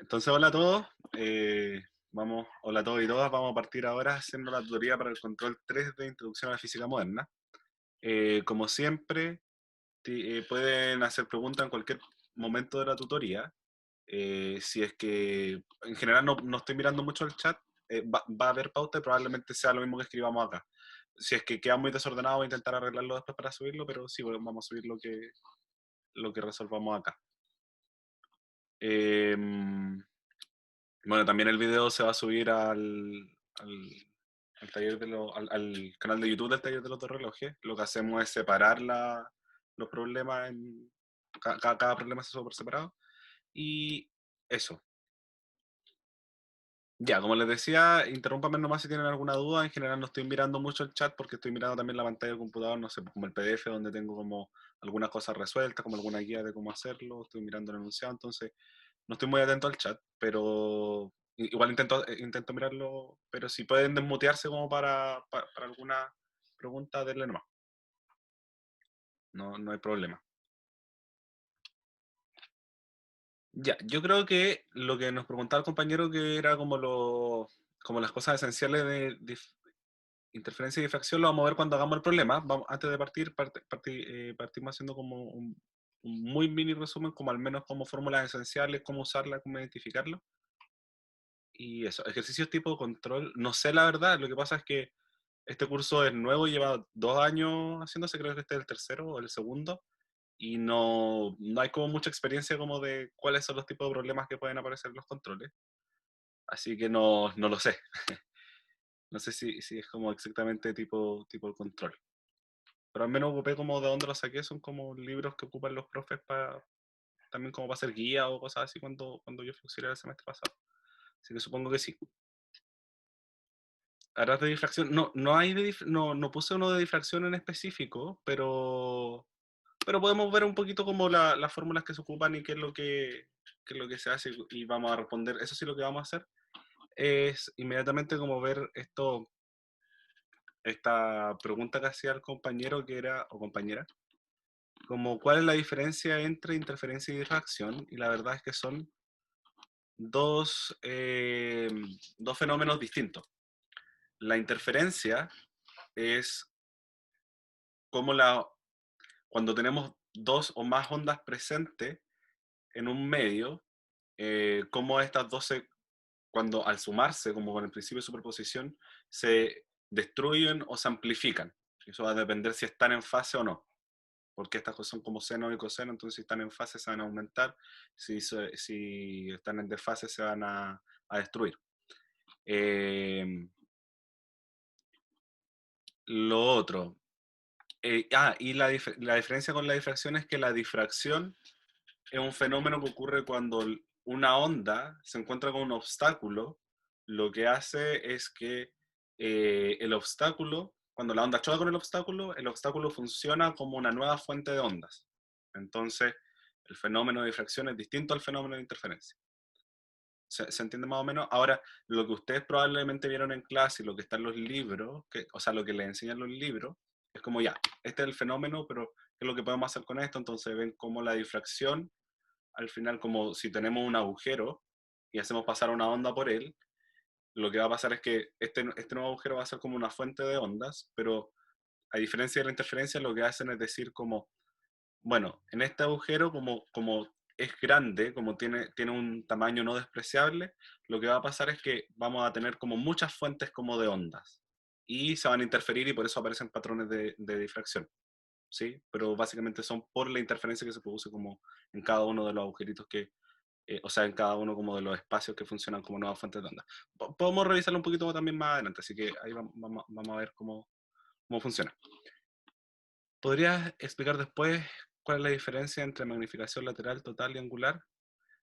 Entonces, hola a todos. Hola a todos y todas. Vamos a partir ahora haciendo la tutoría para el control 3 de Introducción a la Física Moderna. Como siempre, pueden hacer preguntas en cualquier momento de la tutoría. Si es que en general no estoy mirando mucho el chat, va a haber pauta y probablemente sea lo mismo que escribamos acá. Si es que queda muy desordenado, voy a intentar arreglarlo después para subirlo, pero sí, bueno, vamos a subir lo que resolvamos acá. Bueno, también el video se va a subir al, al taller al canal de YouTube del taller de los dos relojes. Lo que hacemos es separar los problemas en. Cada problema se sube por separado. Y eso. Ya, como les decía, interrúmpame nomás si tienen alguna duda. En general no estoy mirando mucho el chat porque estoy mirando también la pantalla del computador, no sé, como el PDF donde tengo como algunas cosas resueltas, como alguna guía de cómo hacerlo. Estoy mirando el enunciado, entonces no estoy muy atento al chat, pero igual intento mirarlo, pero si pueden desmutearse como para alguna pregunta, denle nomás. No hay problema. Ya, yo creo que lo que nos preguntaba el compañero que era como las cosas esenciales de interferencia y difracción lo vamos a ver cuando hagamos el problema. Antes de partimos haciendo como un muy mini resumen, como al menos como fórmulas esenciales, cómo usarla, cómo identificarlo. Y eso, ejercicios tipo control, no sé la verdad, lo que pasa es que este curso es nuevo, lleva 2 años haciéndose, creo que este es el tercero o el segundo, y no hay como mucha experiencia como de cuáles son los tipos de problemas que pueden aparecer en los controles, así que no lo sé. No sé si es como exactamente tipo el control. Pero al menos ocupé como de dónde lo saqué, son como libros que ocupan los profes también como para hacer guía o cosas así cuando yo fui auxiliar el semestre pasado. Así que supongo que sí. Harás de difracción. No hay no puse uno de difracción en específico, pero podemos ver un poquito como las fórmulas que se ocupan y qué es lo que se hace y vamos a responder. Eso sí, lo que vamos a hacer es inmediatamente como ver esta pregunta que hacía el compañero que era, o compañera, como cuál es la diferencia entre interferencia y difracción, y la verdad es que son dos fenómenos distintos. La interferencia es como cuando tenemos dos o más ondas presentes en un medio, cómo estas dos cuando al sumarse, como con el principio de superposición, se destruyen o se amplifican. Eso va a depender si están en fase o no, porque estas cosas son como seno y coseno, entonces si están en fase se van a aumentar, si están en desfase se van a destruir. Eh, lo otro, y la diferencia con la difracción es que la difracción es un fenómeno que ocurre cuando una onda se encuentra con un obstáculo. Lo que hace es que el obstáculo, cuando la onda choca con el obstáculo funciona como una nueva fuente de ondas. Entonces, el fenómeno de difracción es distinto al fenómeno de interferencia. ¿Se entiende más o menos? Ahora, lo que ustedes probablemente vieron en clase y lo que está en los libros, o sea, lo que les enseñan los libros, es como ya, este es el fenómeno, pero ¿qué es lo que podemos hacer con esto? Entonces ven cómo la difracción al final, como si tenemos un agujero y hacemos pasar una onda por él, lo que va a pasar es que este nuevo agujero va a ser como una fuente de ondas, pero a diferencia de la interferencia, lo que hacen es decir como, bueno, en este agujero, como es grande, como tiene un tamaño no despreciable, lo que va a pasar es que vamos a tener como muchas fuentes como de ondas y se van a interferir y por eso aparecen patrones de difracción. ¿Sí? Pero básicamente son por la interferencia que se produce como en cada uno de los agujeritos o sea, en cada uno como de los espacios que funcionan como nuevas fuentes de onda. Podemos revisarlo un poquito también más adelante, así que ahí vamos a ver cómo funciona. ¿Podrías explicar después cuál es la diferencia entre magnificación lateral, total y angular?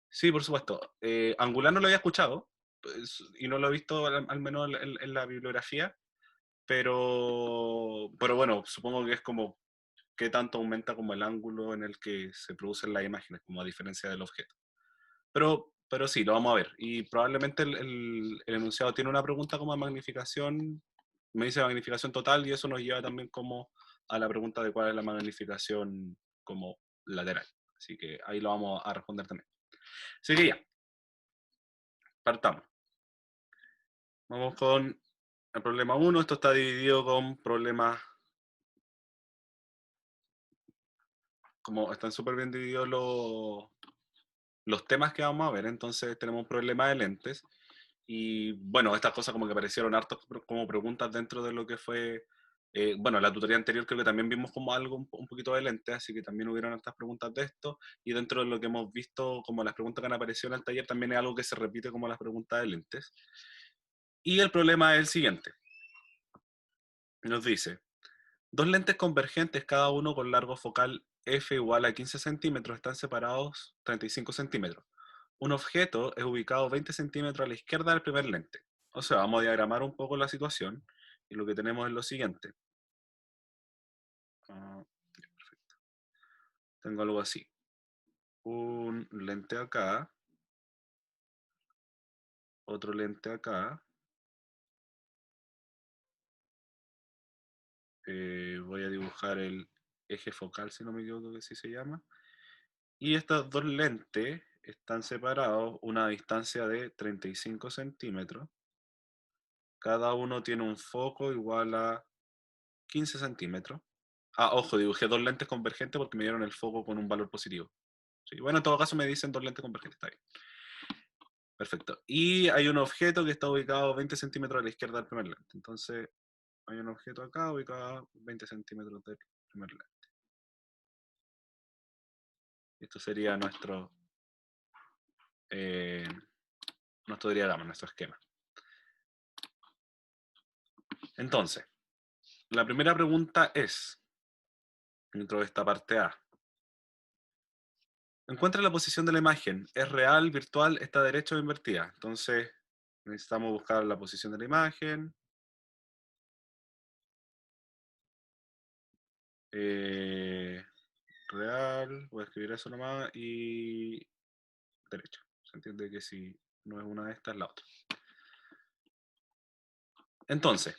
Sí, por supuesto. Angular no lo había escuchado pues, y no lo he visto al menos en la bibliografía, pero bueno, supongo que es como qué tanto aumenta como el ángulo en el que se producen las imágenes, como a diferencia del objeto. Pero sí, lo vamos a ver. Y probablemente el enunciado tiene una pregunta como de magnificación, me dice magnificación total, y eso nos lleva también como a la pregunta de cuál es la magnificación como lateral. Así que ahí lo vamos a responder también. Así que ya, partamos. Vamos con el problema 1. Esto está dividido con problemas, como están súper bien divididos los temas que vamos a ver. Entonces tenemos un problema de lentes. Y bueno, estas cosas como que aparecieron hartos como preguntas dentro de lo que fue, bueno, la tutoría anterior creo que también vimos como algo un poquito de lentes, así que también hubieron estas preguntas de esto. Y dentro de lo que hemos visto, como las preguntas que han aparecido en el taller, también es algo que se repite como las preguntas de lentes. Y el problema es el siguiente. Nos dice, dos lentes convergentes, cada uno con largo focal f igual a 15 centímetros, están separados 35 centímetros. Un objeto es ubicado 20 centímetros a la izquierda del primer lente. O sea, vamos a diagramar un poco la situación y lo que tenemos es lo siguiente. Perfecto. Tengo algo así. Un lente acá, otro lente acá. Voy a dibujar el eje focal, si no me equivoco que así se llama. Y estos dos lentes están separados una distancia de 35 centímetros. Cada uno tiene un foco igual a 15 centímetros. Ah, ojo, dibujé dos lentes convergentes porque me dieron el foco con un valor positivo. Sí, bueno, en todo caso me dicen dos lentes convergentes, está bien. Perfecto. Y hay un objeto que está ubicado 20 centímetros a la izquierda del primer lente. Entonces, hay un objeto acá ubicado a 20 centímetros del primer lente. Esto sería eh, nuestro diagrama, nuestro esquema. Entonces, la primera pregunta es, dentro de esta parte A, encuentra la posición de la imagen. ¿Es real, virtual, está derecha o invertida? Entonces, necesitamos buscar la posición de la imagen. Real, voy a escribir eso nomás, y derecha. Se entiende que si no es una de estas, la otra. Entonces,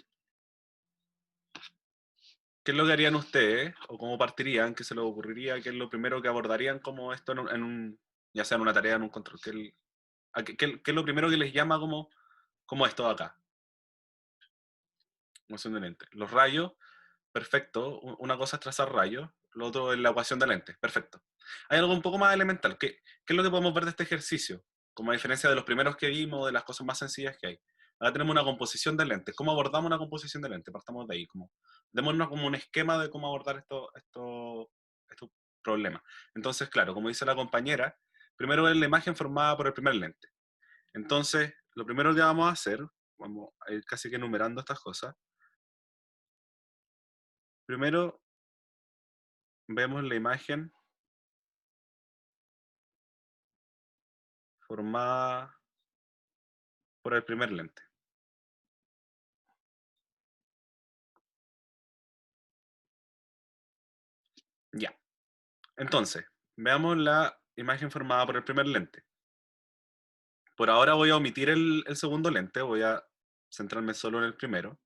¿qué es lo que harían ustedes? ¿O cómo partirían? ¿Qué se les ocurriría? ¿Qué es lo primero que abordarían como esto ya sea en una tarea, en un control? ¿Qué es lo primero que les llama como esto de acá? Moción de lente. Los rayos, perfecto. Una cosa es trazar rayos, lo otro es la ecuación de lentes, perfecto. Hay algo un poco más elemental. ¿Qué es lo que podemos ver de este ejercicio? Como a diferencia de los primeros que vimos, de las cosas más sencillas que hay. Ahora tenemos una composición de lentes. ¿Cómo abordamos una composición de lentes? Partamos de ahí. Démonos como un esquema de cómo abordar estos problemas. Entonces, claro, como dice la compañera, primero es la imagen formada por el primer lente. Entonces, lo primero que vamos a hacer, vamos a ir casi que enumerando estas cosas. Primero, vemos la imagen formada por el primer lente. Ya. Entonces, veamos la imagen formada por el primer lente. Por ahora voy a omitir el segundo lente, voy a centrarme solo en el primero.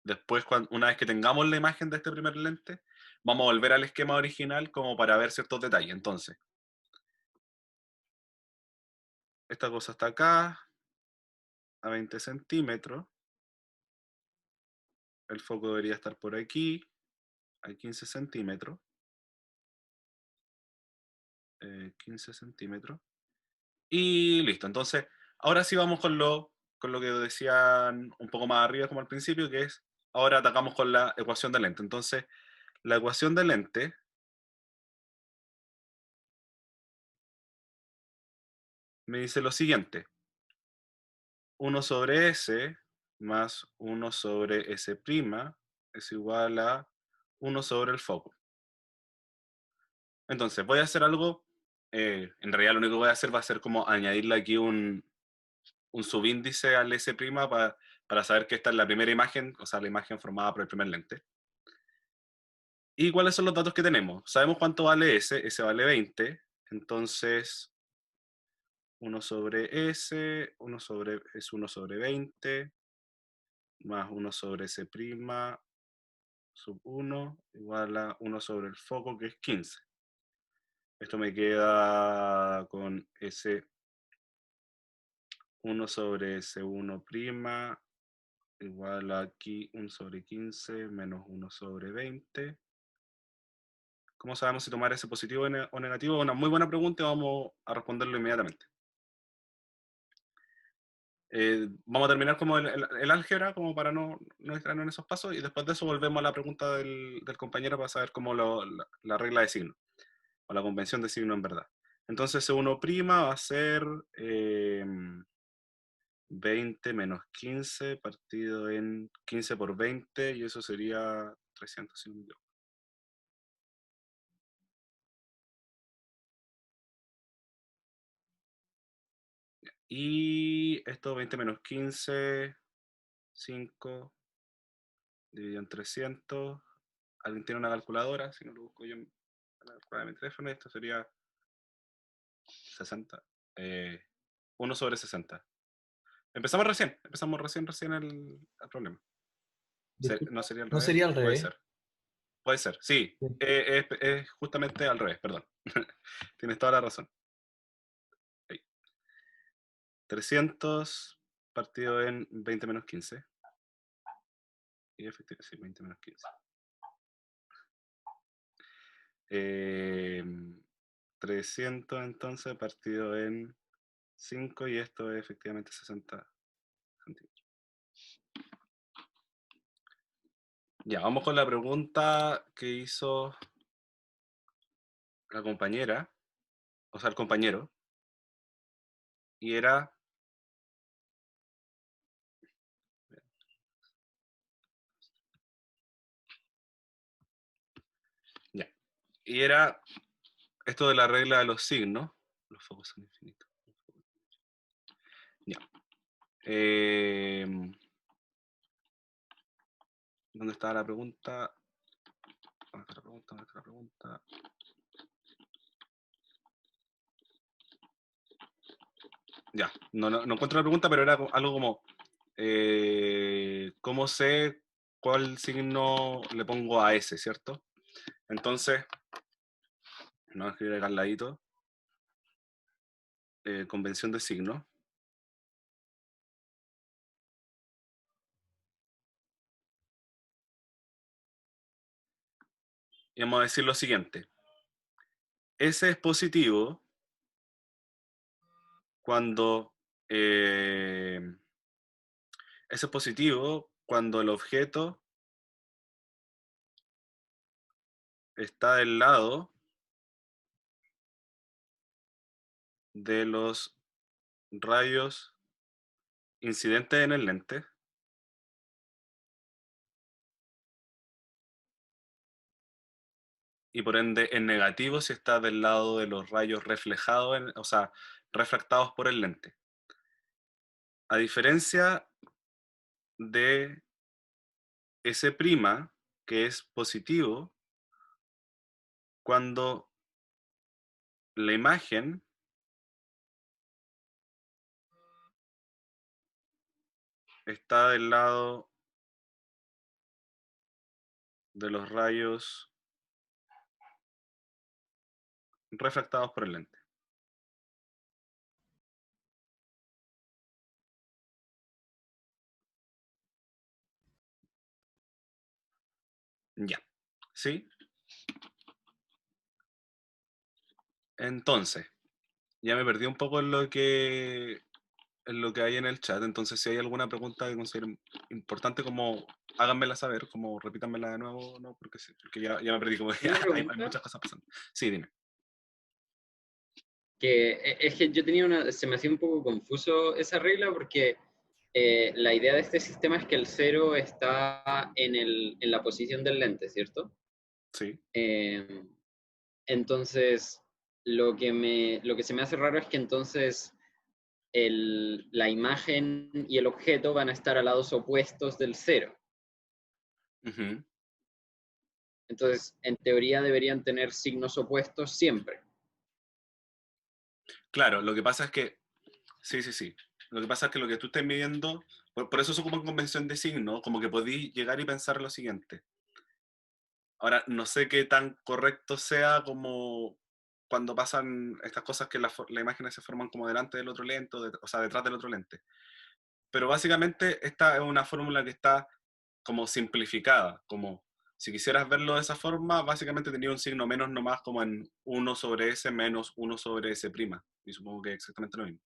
Después, una vez que tengamos la imagen de este primer lente, vamos a volver al esquema original como para ver ciertos detalles. Entonces, esta cosa está acá, a 20 centímetros. El foco debería estar por aquí, a 15 centímetros. 15 centímetros. Y listo. Entonces, ahora sí vamos con lo que decían un poco más arriba, como al principio, que es, ahora atacamos con la ecuación de lente. Entonces, la ecuación de lente me dice lo siguiente. 1 sobre S más 1 sobre S' es igual a 1 sobre el foco. Entonces, voy a hacer algo, en realidad lo único que voy a hacer va a ser como añadirle aquí un subíndice al S' para saber que esta es la primera imagen, o sea, la imagen formada por el primer lente. ¿Y cuáles son los datos que tenemos? Sabemos cuánto vale S, S vale 20, entonces 1 sobre S, 1 sobre 20, más 1 sobre S' sub 1, igual a 1 sobre el foco, que es 15. Esto me queda con S 1 sobre C1' igual a aquí 1 sobre 15 menos 1 sobre 20. ¿Cómo sabemos si tomar ese positivo o negativo? Es una muy buena pregunta y vamos a responderlo inmediatamente. Vamos a terminar como el álgebra, como para no distraernos en esos pasos, y después de eso volvemos a la pregunta del compañero para saber cómo la regla de signo, o la convención de signo en verdad. Entonces C1' va a ser 20 menos 15 partido en 15 por 20, y eso sería 300. Y esto 20 menos 15, 5, dividido en 300. ¿Alguien tiene una calculadora? Si no lo busco yo en la calculadora de mi teléfono, esto sería 60. 1 sobre 60. Empezamos recién el problema. Disculpa, ¿No sería al ¿no revés? sería al Puede revés? ser. Puede ser, sí. Sí. Es justamente al revés, perdón. Tienes toda la razón. Ahí. 300 partido en 20 menos 15. Y efectivamente, sí, 20 menos 15. 300 entonces partido en 5, y esto es efectivamente 60 centímetros. Ya, vamos con la pregunta que hizo la compañera, o sea, el compañero, y era, ya, y era esto de la regla de los signos. Los focos son infinitos. Ya. ¿Dónde está la pregunta? ¿Dónde está la pregunta? ¿Dónde está la pregunta? Ya, no encuentro la pregunta, pero era algo como, ¿cómo sé cuál signo le pongo a ese, cierto? Entonces, no voy a escribir acá al ladito, convención de signo, y vamos a decir lo siguiente. Ese es positivo cuando ese es positivo cuando el objeto está del lado de los rayos incidentes en el lente, y por ende es negativo si está del lado de los rayos reflejados, o sea, refractados por el lente. A diferencia de ese prima, que es positivo, cuando la imagen está del lado de los rayos refractados por el lente. Ya. ¿Sí? Entonces, ya me perdí un poco en lo que hay en el chat. Entonces, si hay alguna pregunta que consideren importante, como háganmela saber, como repítanmela de nuevo, ¿no? Porque, sí, porque ya me perdí, como que Una hay pregunta muchas cosas pasando. Sí, dime. que es que yo tenía se me hacía un poco confuso esa regla porque la idea de este sistema es que el cero está en la posición del lente, ¿cierto? Sí. Eh, entonces, lo que se me hace raro es que entonces la imagen y el objeto van a estar a lados opuestos del cero. Ujú. Entonces, en teoría deberían tener signos opuestos siempre. Claro, lo que pasa es que, sí, sí, sí. Lo que pasa es que lo que tú estás midiendo, por eso se ocupa en convención de signo, como que podéis llegar y pensar lo siguiente. Ahora, no sé qué tan correcto sea como cuando pasan estas cosas que las imágenes se forman como delante del otro lente, o sea, detrás del otro lente. Pero básicamente esta es una fórmula que está como simplificada, como si quisieras verlo de esa forma, básicamente tenía un signo menos nomás como en 1/s menos 1/s prima. Y supongo que es exactamente lo mismo,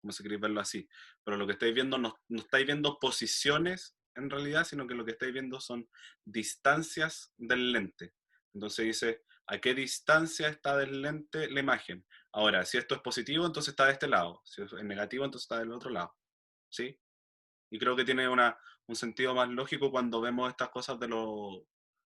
como si queréis verlo así. Pero lo que estáis viendo no estáis viendo posiciones en realidad, sino que lo que estáis viendo son distancias del lente. Entonces dice, ¿a qué distancia está del lente la imagen? Ahora, si esto es positivo, entonces está de este lado. Si es negativo, entonces está del otro lado. ¿Sí? Y creo que tiene un sentido más lógico cuando vemos estas cosas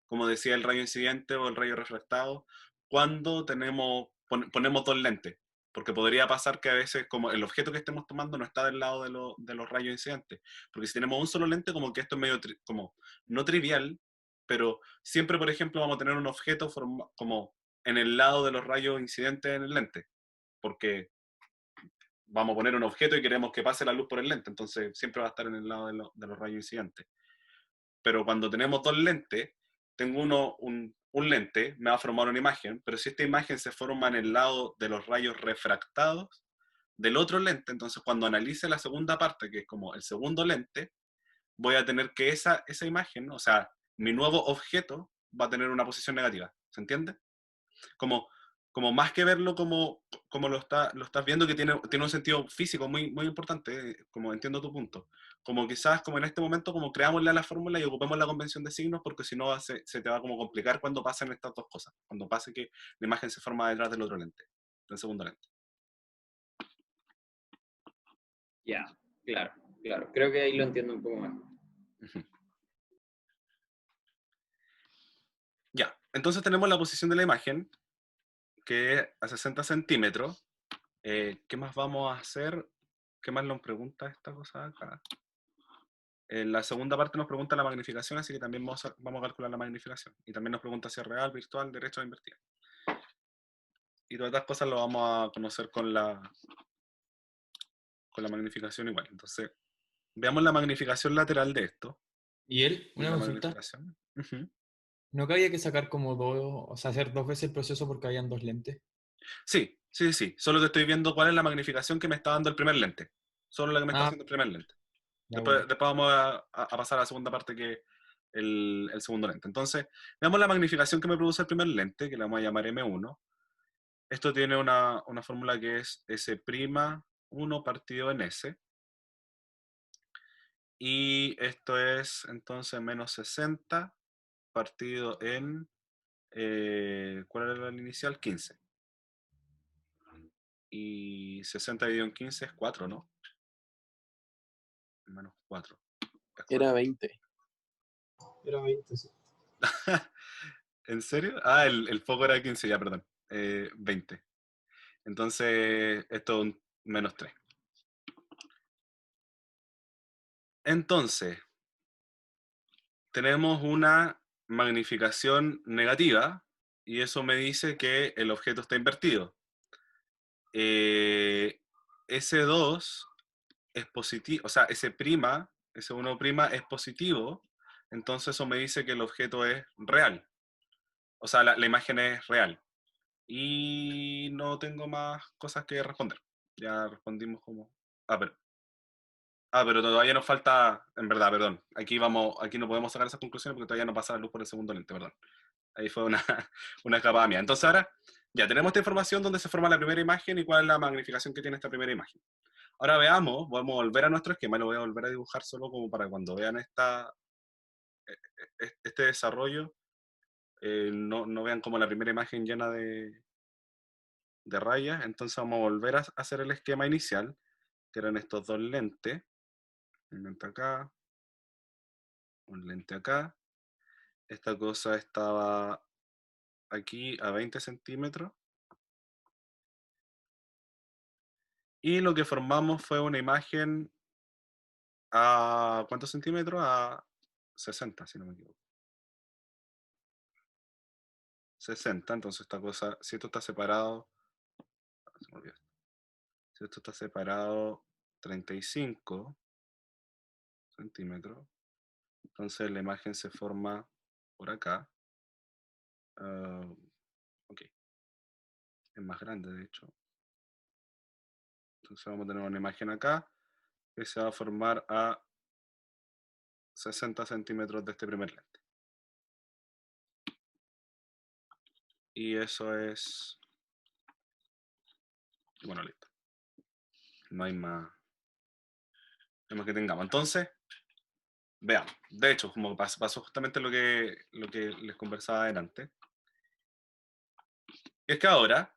como decía, el rayo incidente o el rayo refractado, cuando ponemos dos lentes. Porque podría pasar que a veces como el objeto que estemos tomando no está del lado de los rayos incidentes. Porque si tenemos un solo lente, como que esto es medio, como, no trivial, pero siempre, por ejemplo, vamos a tener un objeto como en el lado de los rayos incidentes en el lente. Porque vamos a poner un objeto y queremos que pase la luz por el lente, entonces siempre va a estar en el lado de los rayos incidentes. Pero cuando tenemos dos lentes, tengo un lente, me va a formar una imagen, pero si esta imagen se forma en el lado de los rayos refractados del otro lente, entonces cuando analice la segunda parte, que es como el segundo lente, voy a tener que esa imagen, o sea, mi nuevo objeto va a tener una posición negativa. ¿Se entiende? Como, como más que verlo como lo estás viendo, que tiene un sentido físico muy, muy importante, como entiendo tu punto. Como quizás, como en este momento, como creámosle la fórmula y ocupemos la convención de signos, porque si no se te va a como complicar cuando pasen estas dos cosas. Cuando pase que la imagen se forma detrás del otro lente, del segundo lente. Ya, claro, claro. Creo que ahí lo entiendo un poco mejor. Ujú. Ya, entonces tenemos la posición de la imagen, que es a 60 centímetros. ¿Qué más vamos a hacer? ¿Qué más nos pregunta esta cosa acá? En la segunda parte nos pregunta la magnificación, así que también vamos a calcular la magnificación. Y también nos pregunta si es real, virtual, derecho a invertir. Y todas estas cosas lo vamos a conocer con la magnificación igual. Entonces, veamos la magnificación lateral de esto. Y él, Y una la consulta, magnificación. Ujú. ¿no que había que sacar como dos, o sea, hacer dos veces el proceso porque habían dos lentes? Sí, sí, sí. Solo que estoy viendo cuál es la magnificación que me está dando el primer lente. Solo la que me está Ah, haciendo el primer lente. ya Después, bueno. después vamos a pasar a la segunda parte, que es el segundo lente. Entonces, veamos la magnificación que me produce el primer lente, que la vamos a llamar M1. Esto tiene una fórmula que es S'1 partido en S. Y esto es entonces menos 60 partido en, ¿cuál era el inicial? 15. Y 60 dividido en 15 es 4, ¿no? Menos 4. Es Era 4. 20. Era 20, sí. ¿En serio? Ah, el foco era 15, ya, perdón. 20. Entonces, esto es un menos 3. Entonces, tenemos una magnificación negativa y eso me dice que el objeto está invertido. S2 es positivo, o sea, S1' es positivo, entonces eso me dice que el objeto es real, o sea, la imagen es real. Y no tengo más cosas que responder. Ya respondimos como... Ah, pero todavía nos falta, en verdad, perdón. Aquí no podemos sacar esas conclusiones porque todavía no pasa la luz por el segundo lente, perdón. Ahí fue una, una escapada mía. Entonces ahora ya tenemos esta información donde se forma la primera imagen y cuál es la magnificación que tiene esta primera imagen. Ahora veamos, vamos a volver a nuestro esquema, lo voy a volver a dibujar solo como para cuando vean este desarrollo, no vean como la primera imagen llena de rayas. Entonces vamos a volver a hacer el esquema inicial, que eran estos dos lentes. Un lente acá, un lente acá. Esta cosa estaba aquí a 20 centímetros. Y lo que formamos fue una imagen a ¿cuántos centímetros? A 60, si no me equivoco. 60, entonces esta cosa, si esto está separado, se me olvidó esto. Si esto está separado 35 centímetros, entonces la imagen se forma por acá. Ok. es más grande de hecho. Entonces vamos a tener una imagen acá que se va a formar a 60 centímetros de este primer lente. Y eso es... Bueno, listo. No hay más que tengamos. Entonces, veamos. De hecho, como pasó justamente lo que les conversaba adelante, es que ahora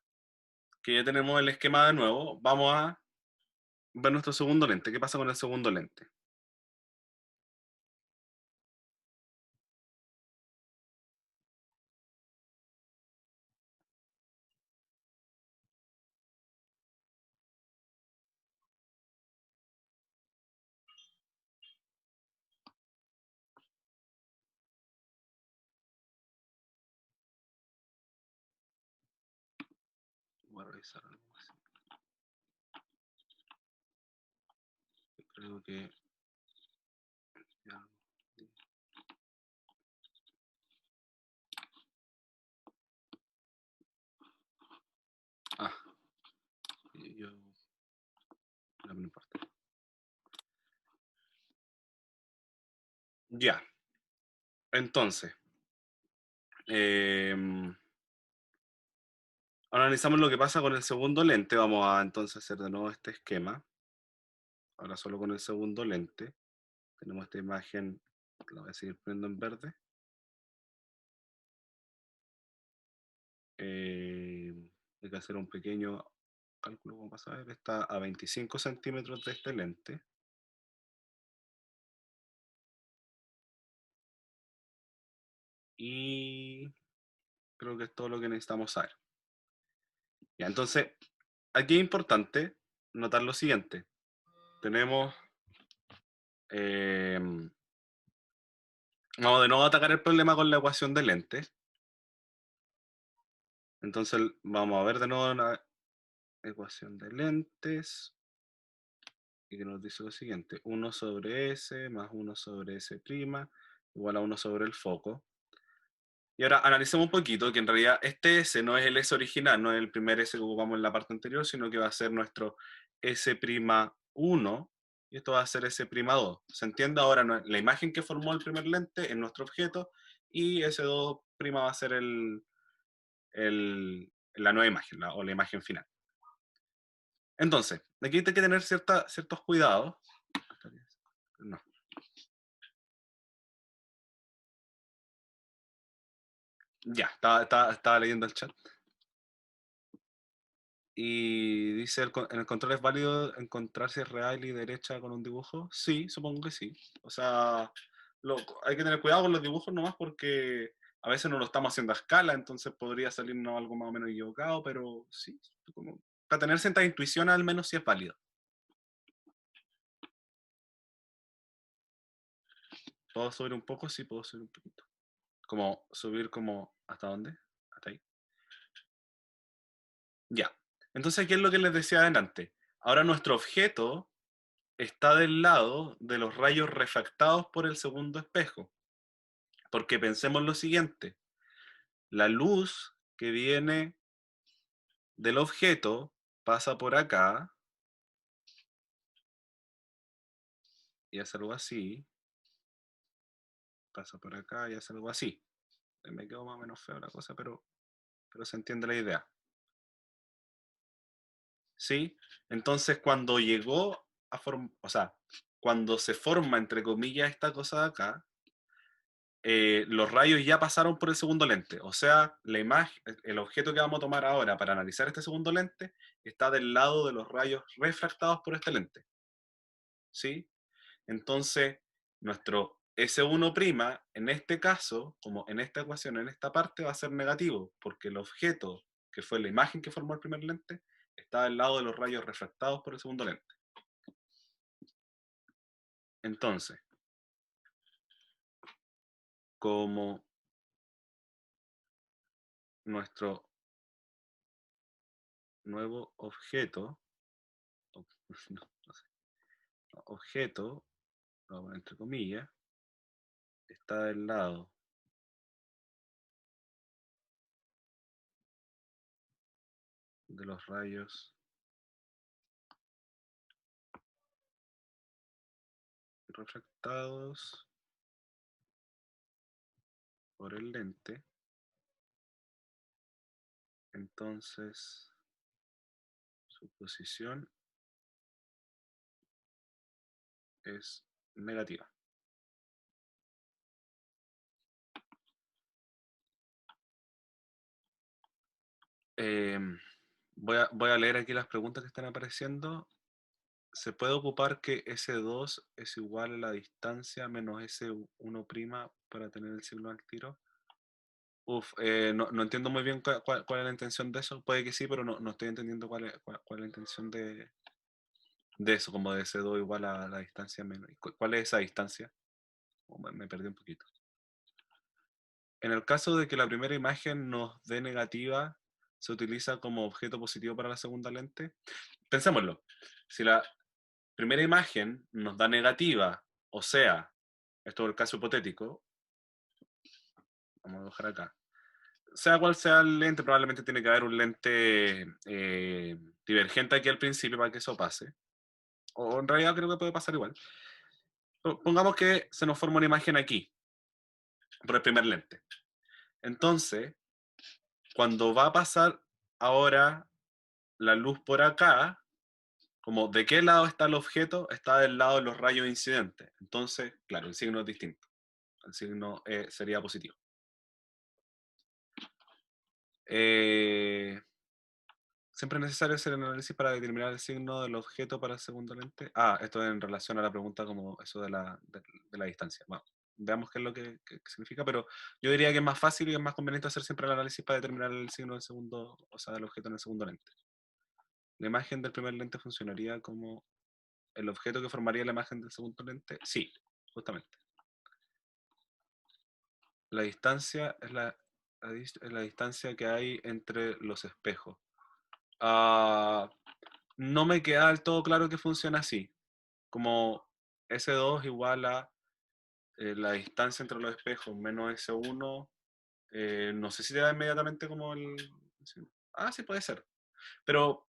que ya tenemos el esquema de nuevo, vamos a ver nuestro segundo lente. ¿Qué pasa con el segundo lente? Voy a revisar algo así. Creo que... ya. Ah, yo... no me importa. Ya. Entonces, analizamos lo que pasa con el segundo lente. Vamos a entonces hacer de nuevo este esquema. Ahora solo con el segundo lente. Tenemos esta imagen, la voy a seguir poniendo en verde. Hay que hacer un pequeño cálculo, como pasa a ver. Está a 25 centímetros de este lente. Y creo que es todo lo que necesitamos saber. Ya, entonces, aquí es importante notar lo siguiente. Tenemos... vamos de nuevo a atacar el problema con la ecuación de lente. Entonces vamos a ver de nuevo una ecuación de lentes. Y que nos dice lo siguiente. 1 sobre S más 1 sobre S' igual a 1 sobre el foco. Y ahora analicemos un poquito que en realidad este S no es el S original, no es el primer S que ocupamos en la parte anterior, sino que va a ser nuestro S'1 y esto va a ser S'2. ¿Se entiende? Ahora la imagen que formó el primer lente es nuestro objeto y S2' va a ser la nueva imagen o la imagen final. Entonces, aquí hay que tener ciertos cuidados. No. Ya, estaba leyendo el chat. Y dice, ¿en el control es válido encontrar si es real y derecha con un dibujo? Sí, supongo que sí. O sea, hay que tener cuidado con los dibujos nomás porque a veces no lo estamos haciendo a escala, entonces podría salirnos algo más o menos equivocado, pero sí, para tener cierta intuición al menos sí es válido. ¿Puedo subir un poco? Sí, puedo subir un poquito. Como subir como, ¿hasta dónde? Hasta ahí. Ya. Entonces, ¿qué es lo que les decía adelante? Ahora nuestro objeto está del lado de los rayos refractados por el segundo espejo. Porque pensemos lo siguiente. La luz que viene del objeto pasa por acá y hace algo así. Pasa por acá y hace algo así. Me quedó más o menos feo la cosa, pero se entiende la idea. ¿Sí? Entonces, cuando llegó a o sea, cuando se forma, entre comillas, esta cosa de acá, los rayos ya pasaron por el segundo lente. O sea, la imagen, el objeto que vamos a tomar ahora para analizar este segundo lente está del lado de los rayos refractados por este lente. ¿Sí? Entonces, nuestro S1', en este caso, como en esta ecuación, en esta parte, va a ser negativo, porque el objeto, que fue la imagen que formó el primer lente, está del lado de los rayos refractados por el segundo lente. Entonces, como nuestro nuevo objeto, no sé, objeto, entre comillas, está del lado de los rayos refractados por el lente, entonces su posición es negativa. Voy a leer aquí las preguntas que están apareciendo. ¿Se puede ocupar que S2 es igual a la distancia menos S1' para tener el signo al tiro? No entiendo muy bien cuál es la intención de eso. Puede que sí, pero no estoy entendiendo cuál es la intención de eso, como de S2 igual a la distancia menos. ¿Cuál es esa distancia? Me perdí un poquito. En el caso de que la primera imagen nos dé negativa, ¿se utiliza como objeto positivo para la segunda lente? Pensémoslo. Si la primera imagen nos da negativa, o sea, esto es el caso hipotético, vamos a dejar acá, sea cual sea el lente, probablemente tiene que haber un lente divergente aquí al principio para que eso pase. O en realidad creo que puede pasar igual. Pongamos que se nos forma una imagen aquí, por el primer lente. Entonces, cuando va a pasar ahora la luz por acá, como de qué lado está el objeto, está del lado de los rayos incidentes. Entonces, claro, el signo es distinto. El signo sería positivo. Siempre es necesario hacer el análisis para determinar el signo del objeto para el segundo lente. Esto es en relación a la pregunta como eso de la distancia. Bueno, veamos qué es lo que significa, pero yo diría que es más fácil y es más conveniente hacer siempre el análisis para determinar el signo del segundo, o sea, del objeto en el segundo lente. ¿La imagen del primer lente funcionaría como el objeto que formaría la imagen del segundo lente? Sí, justamente. La distancia es la distancia que hay entre los espejos. No me queda del todo claro que funciona así. Como S2 igual a la distancia entre los espejos menos S1. No sé si te da inmediatamente como el... sí puede ser. Pero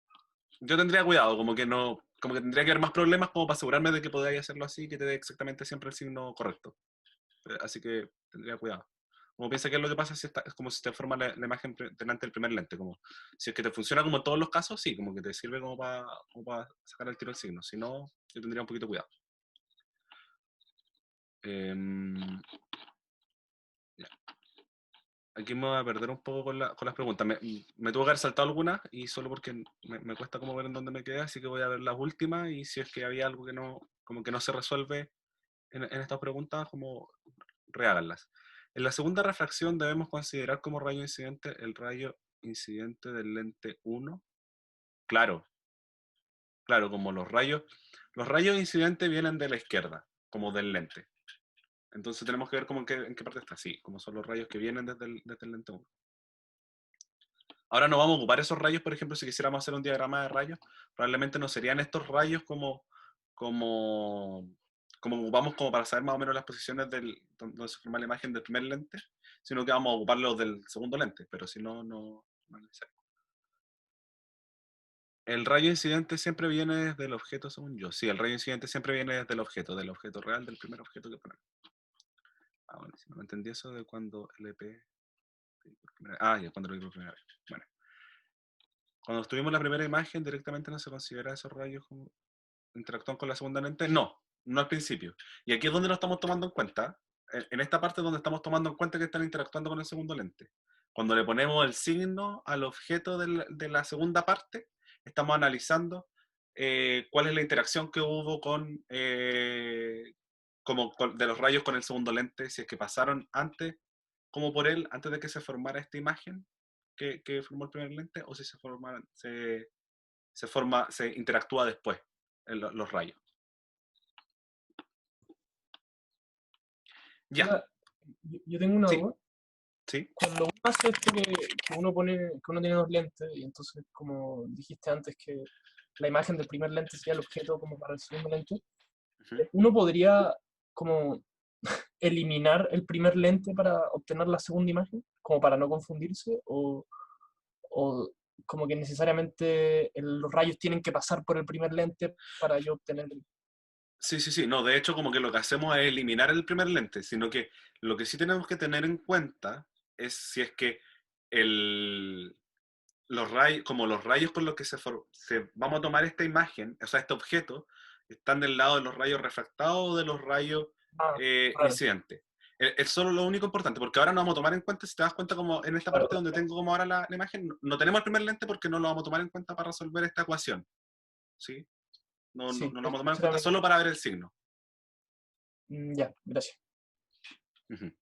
yo tendría cuidado, como que tendría que haber más problemas como para asegurarme de que podría hacerlo así, que te dé exactamente siempre el signo correcto. Así que tendría cuidado. Como piensa que es lo que pasa si es como si te forma la imagen delante del primer lente. Como si es que te funciona como en todos los casos, sí, como que te sirve como para sacar el tiro del signo. Si no, yo tendría un poquito cuidado. Ya. Aquí me voy a perder un poco con las preguntas. Me tuvo que haber saltado algunas y solo porque me cuesta como ver en dónde me quedé, así que voy a ver las últimas y si es que había algo que no se resuelve en estas preguntas, como reháganlas. En la segunda refracción debemos considerar como rayo incidente el rayo incidente del lente 1. Claro, como los rayos incidentes vienen de la izquierda, como del lente. Entonces tenemos que ver como en qué parte está. Sí, como son los rayos que vienen desde el lente 1. Ahora no vamos a ocupar esos rayos, por ejemplo, si quisiéramos hacer un diagrama de rayos, probablemente no serían estos rayos como ocupamos como para saber más o menos las posiciones donde se forma la imagen del primer lente, sino que vamos a ocupar los del segundo lente, pero si no, no es necesario. El rayo incidente siempre viene desde el objeto, según yo. Sí, el rayo incidente siempre viene desde el objeto real, del primer objeto que ponemos. Bueno, si no me entendí eso de cuando LP... ya, cuando lo vi por primera vez. Bueno. Cuando tuvimos la primera imagen, directamente no se considera esos rayos como interactúan con la segunda lente. No al principio. Y aquí es donde lo estamos tomando en cuenta. En esta parte es donde estamos tomando en cuenta que están interactuando con el segundo lente. Cuando le ponemos el signo al objeto de la segunda parte, estamos analizando cuál es la interacción que hubo de los rayos con el segundo lente, si es que pasaron antes, como por él, antes de que se formara esta imagen que formó el primer lente, o si se interactúa después los rayos. Ya. Hola, yo tengo una Sí. duda. Sí. Cuando uno hace esto que uno tiene dos lentes, y entonces, como dijiste antes, que la imagen del primer lente sería el objeto como para el segundo lente, uno podría como eliminar el primer lente para obtener la segunda imagen, como para no confundirse, o como que necesariamente los rayos tienen que pasar por el primer lente para yo obtener Sí. No, de hecho, como que lo que hacemos es eliminar el primer lente, sino que lo que sí tenemos que tener en cuenta es si es que los rayos, como los rayos con los que vamos a tomar esta imagen, o sea, este objeto, están del lado de los rayos refractados o de los rayos claro, incidentes. Es solo lo único importante, porque ahora no vamos a tomar en cuenta, si te das cuenta, como en esta claro, parte donde tengo como ahora la imagen, no tenemos el primer lente porque no lo vamos a tomar en cuenta para resolver esta ecuación. ¿Sí? sí, No lo vamos a esa tomar en era cuenta solo para ver el signo. Ya, gracias. Ujú.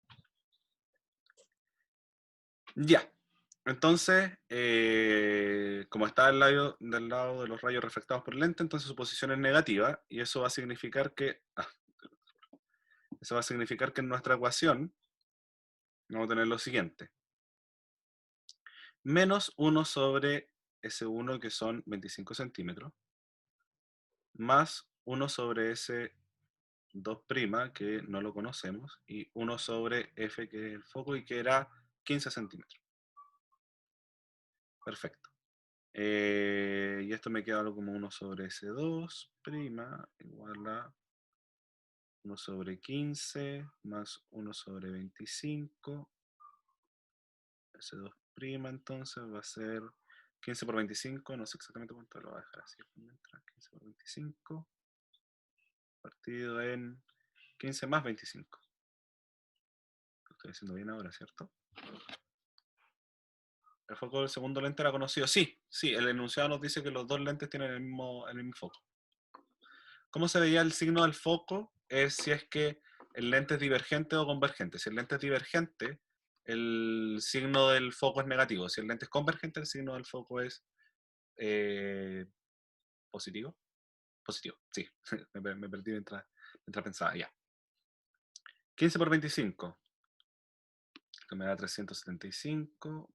Ya. Entonces, como está del lado de los rayos refractados por el lente, entonces su posición es negativa, y eso va a significar que, eso va a significar que en nuestra ecuación vamos a tener lo siguiente. Menos 1 sobre S1, que son 25 centímetros, más 1 sobre S2', que no lo conocemos, y 1 sobre F, que es el foco, y que era 15 centímetros. Perfecto. Y esto me queda algo como 1 sobre S2' igual a 1 sobre 15 más 1 sobre 25. S2' entonces va a ser 15 por 25, no sé exactamente cuánto, lo voy a dejar así. 15 por 25 partido en 15 más 25. Lo estoy haciendo bien ahora, ¿cierto? ¿El foco del segundo lente era conocido? Sí, el enunciado nos dice que los dos lentes tienen el mismo foco. ¿Cómo se veía el signo del foco? Es si es que el lente es divergente o convergente. Si el lente es divergente, el signo del foco es negativo. Si el lente es convergente, el signo del foco es positivo. Positivo, sí. me perdí mientras pensaba. Ya. 15 por 25. Esto me da 375.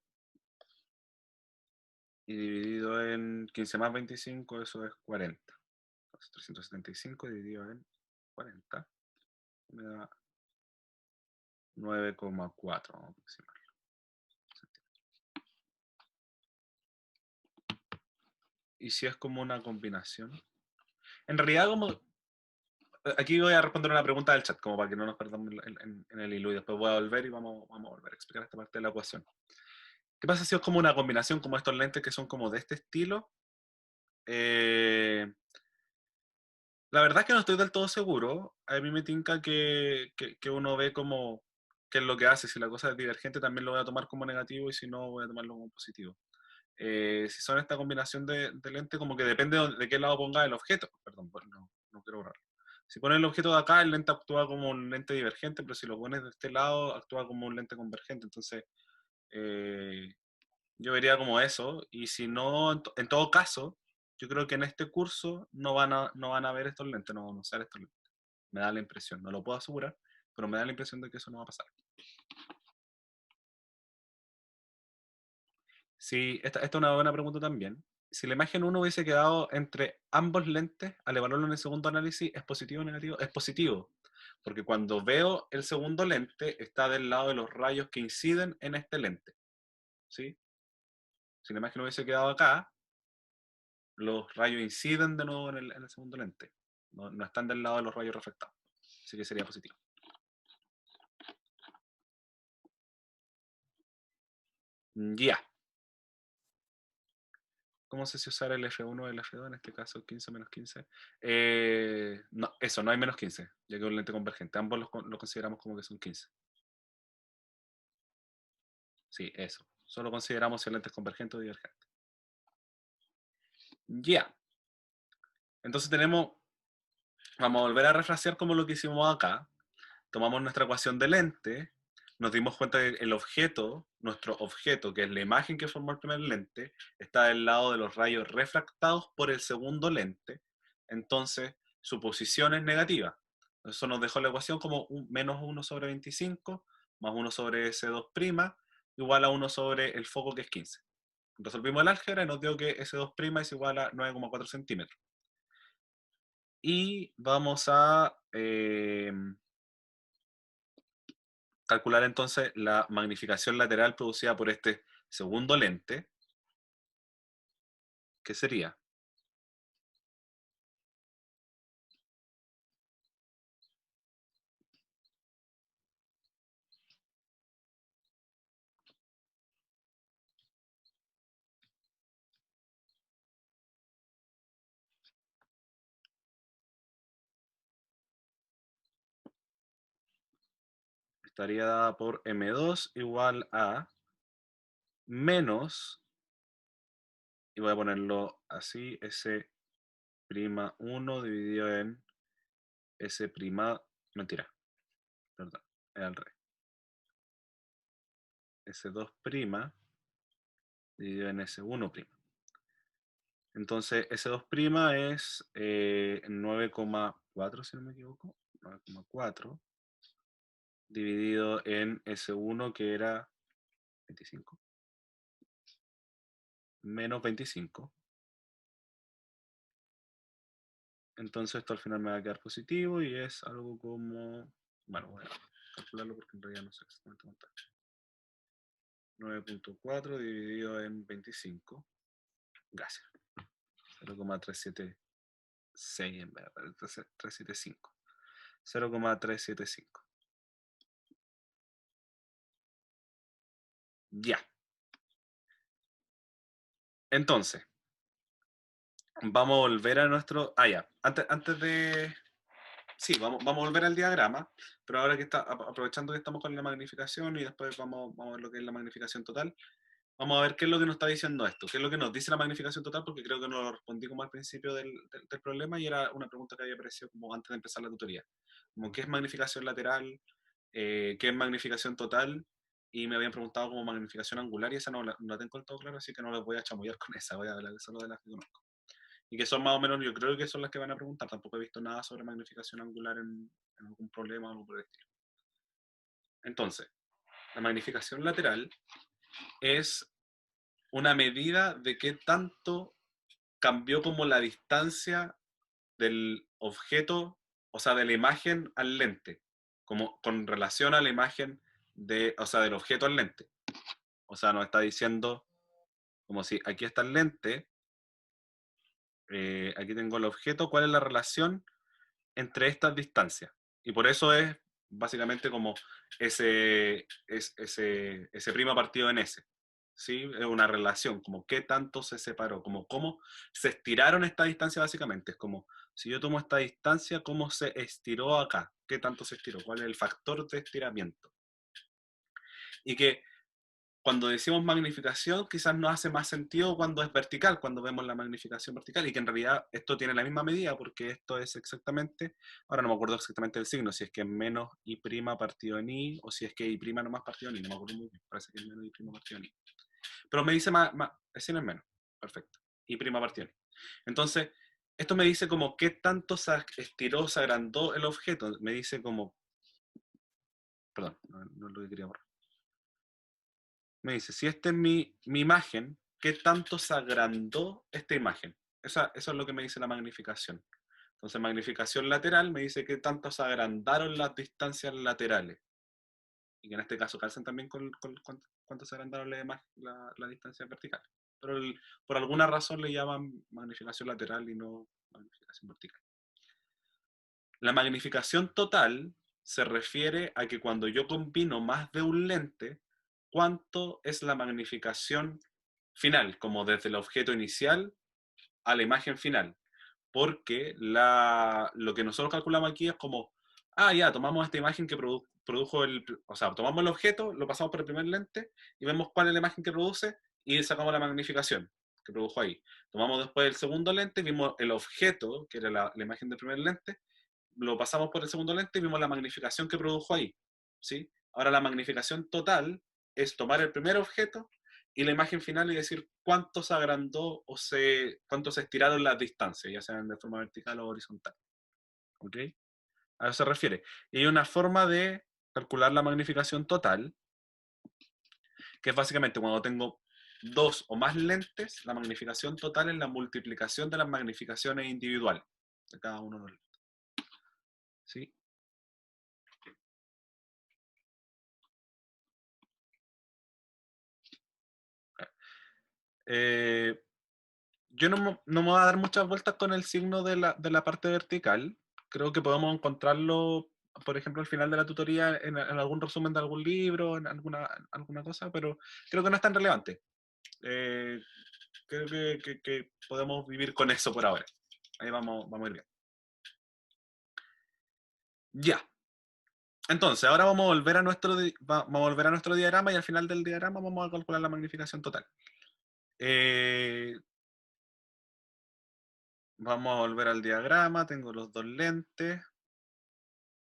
Y dividido en 15 más 25, eso es 40. Entonces 375 dividido en 40 me da 9,4 aproximadamente. Y si es como una combinación. En realidad, como. Aquí voy a responder una pregunta del chat, como para que no nos perdamos en el hilo, y después voy a volver y vamos a volver a explicar esta parte de la ecuación. ¿Qué pasa si es como una combinación, como estos lentes que son como de este estilo? La verdad es que no estoy del todo seguro. A mí me tinca que uno ve como qué es lo que hace. Si la cosa es divergente, también lo voy a tomar como negativo, y si no, voy a tomarlo como positivo. Si son esta combinación de lentes, como que depende de qué lado ponga el objeto. Perdón, no quiero borrarlo. Si pones el objeto de acá, el lente actúa como un lente divergente, pero si lo pones de este lado, actúa como un lente convergente. Entonces, yo vería como eso. Y si no, en todo caso, yo creo que en este curso no van a ver estos lentes, no van a usar estos lentes. Me da la impresión, no lo puedo asegurar, pero me da la impresión de que eso no va a pasar. Sí, esta es una buena pregunta también. Si la imagen 1 hubiese quedado entre ambos lentes, al evaluarlo en el segundo análisis, ¿es positivo o negativo? Es positivo, porque cuando veo el segundo lente, está del lado de los rayos que inciden en este lente. ¿Sí? Si la imagen hubiese quedado acá, los rayos inciden de nuevo en el segundo lente. No están del lado de los rayos refractados. Así que sería positivo. Ya. ¿Cómo sé si usar el F1 o el F2? En este caso, 15 menos 15. No, eso, no hay menos 15, ya que es un lente convergente. Ambos lo consideramos como que son 15. Sí, eso. Solo consideramos si el lente es convergente o divergente. Ya. Entonces vamos a volver a refrasear como lo que hicimos acá. Tomamos nuestra ecuación de lente, nos dimos cuenta que el objeto, nuestro objeto, que es la imagen que formó el primer lente, está del lado de los rayos refractados por el segundo lente. Entonces, su posición es negativa. Eso nos dejó la ecuación como menos 1 sobre 25 más 1 sobre S2' igual a 1 sobre el foco, que es 15. Resolvimos el álgebra y nos dio que S2' es igual a 9,4 centímetros. Y vamos a calcular entonces la magnificación lateral producida por este segundo lente. ¿Qué sería? Estaría dada por M2 igual a menos, y voy a ponerlo así, S'1 dividido en S', mentira, perdón, es al revés. S2' dividido en S1'. Entonces, S2' es 9,4, si no me equivoco, 9,4 dividido en S1, que era 25, menos 25. Entonces esto al final me va a quedar positivo y es algo como... Bueno, voy a calcularlo porque en realidad no sé exactamente cuánto es. 9,4 dividido en 25. Gracias. 0,376 en vez de 375. 0,375. Ya. Entonces, vamos a volver a nuestro... Ah, ya. Antes de... Sí, vamos a volver al diagrama, pero ahora que aprovechando que estamos con la magnificación y después vamos a ver lo que es la magnificación total, vamos a ver qué es lo que nos está diciendo esto, qué es lo que nos dice la magnificación total, porque creo que no lo respondí como al principio del problema y era una pregunta que había aparecido como antes de empezar la tutoría. Como qué es magnificación lateral, qué es magnificación total, y me habían preguntado como magnificación angular y esa no la tengo del todo claro, así que no les voy a chamullar con esa, voy a hablar solo de las que conozco. Y que son más o menos, yo creo que son las que van a preguntar. Tampoco he visto nada sobre magnificación angular en algún problema o algo por el estilo. Entonces, la magnificación lateral es una medida de qué tanto cambió como la distancia del objeto, o sea, de la imagen al lente, como con relación a la imagen o sea, del objeto al lente. O sea, nos está diciendo como si aquí está el lente, aquí tengo el objeto, ¿cuál es la relación entre estas distancias? Y por eso es básicamente como ese prima partido en S. ¿Sí? Es una relación, como qué tanto se separó, como cómo se estiraron esta distancia básicamente. Es como, si yo tomo esta distancia, ¿cómo se estiró acá? ¿Qué tanto se estiró? ¿Cuál es el factor de estiramiento? Y que cuando decimos magnificación, quizás nos hace más sentido cuando es vertical, cuando vemos la magnificación vertical, y que en realidad esto tiene la misma medida, porque esto es exactamente, ahora no me acuerdo exactamente el signo, si es que es menos I' partido en I, o si es que I' nomás partido en I, no me acuerdo muy bien, parece que es menos I' partido en I. Pero me dice el signo es menos, perfecto, I' partido en I. Entonces, esto me dice como qué tanto se estiró, se agrandó el objeto, me dice como, perdón, no es lo que quería borrar. Me dice, si esta es mi imagen, ¿qué tanto se agrandó esta imagen? Eso es lo que me dice la magnificación. Entonces, magnificación lateral me dice qué tanto se agrandaron las distancias laterales. Y que en este caso calzan también con cuánto se agrandaron la distancia vertical. Pero por alguna razón le llaman magnificación lateral y no magnificación vertical. La magnificación total se refiere a que cuando yo combino más de un lente, ¿cuánto es la magnificación final? Como desde el objeto inicial a la imagen final. Porque lo que nosotros calculamos aquí es como, ya, tomamos esta imagen que produjo o sea, tomamos el objeto, lo pasamos por el primer lente y vemos cuál es la imagen que produce y sacamos la magnificación que produjo ahí. Tomamos después el segundo lente, vimos el objeto, que era la imagen del primer lente, lo pasamos por el segundo lente y vimos la magnificación que produjo ahí. ¿Sí? Ahora la magnificación total es tomar el primer objeto y la imagen final y decir cuánto se agrandó o cuánto se estiraron las distancias, ya sean de forma vertical o horizontal. ¿Ok? A eso se refiere. Y hay una forma de calcular la magnificación total, que es básicamente cuando tengo dos o más lentes, la magnificación total es la multiplicación de las magnificaciones individuales de cada uno de los lentes. ¿Sí? Yo no me voy a dar muchas vueltas con el signo de la parte vertical. Creo que podemos encontrarlo, por ejemplo, al final de la tutoría en algún resumen de algún libro, en alguna cosa, pero creo que no es tan relevante. Eh, creo que podemos vivir con eso por ahora. Ahí vamos a ir bien. Ya. Entonces, ahora vamos a volver a vamos a volver a nuestro diagrama y al final del diagrama vamos a calcular la magnificación total. Vamos a volver al diagrama. Tengo los dos lentes.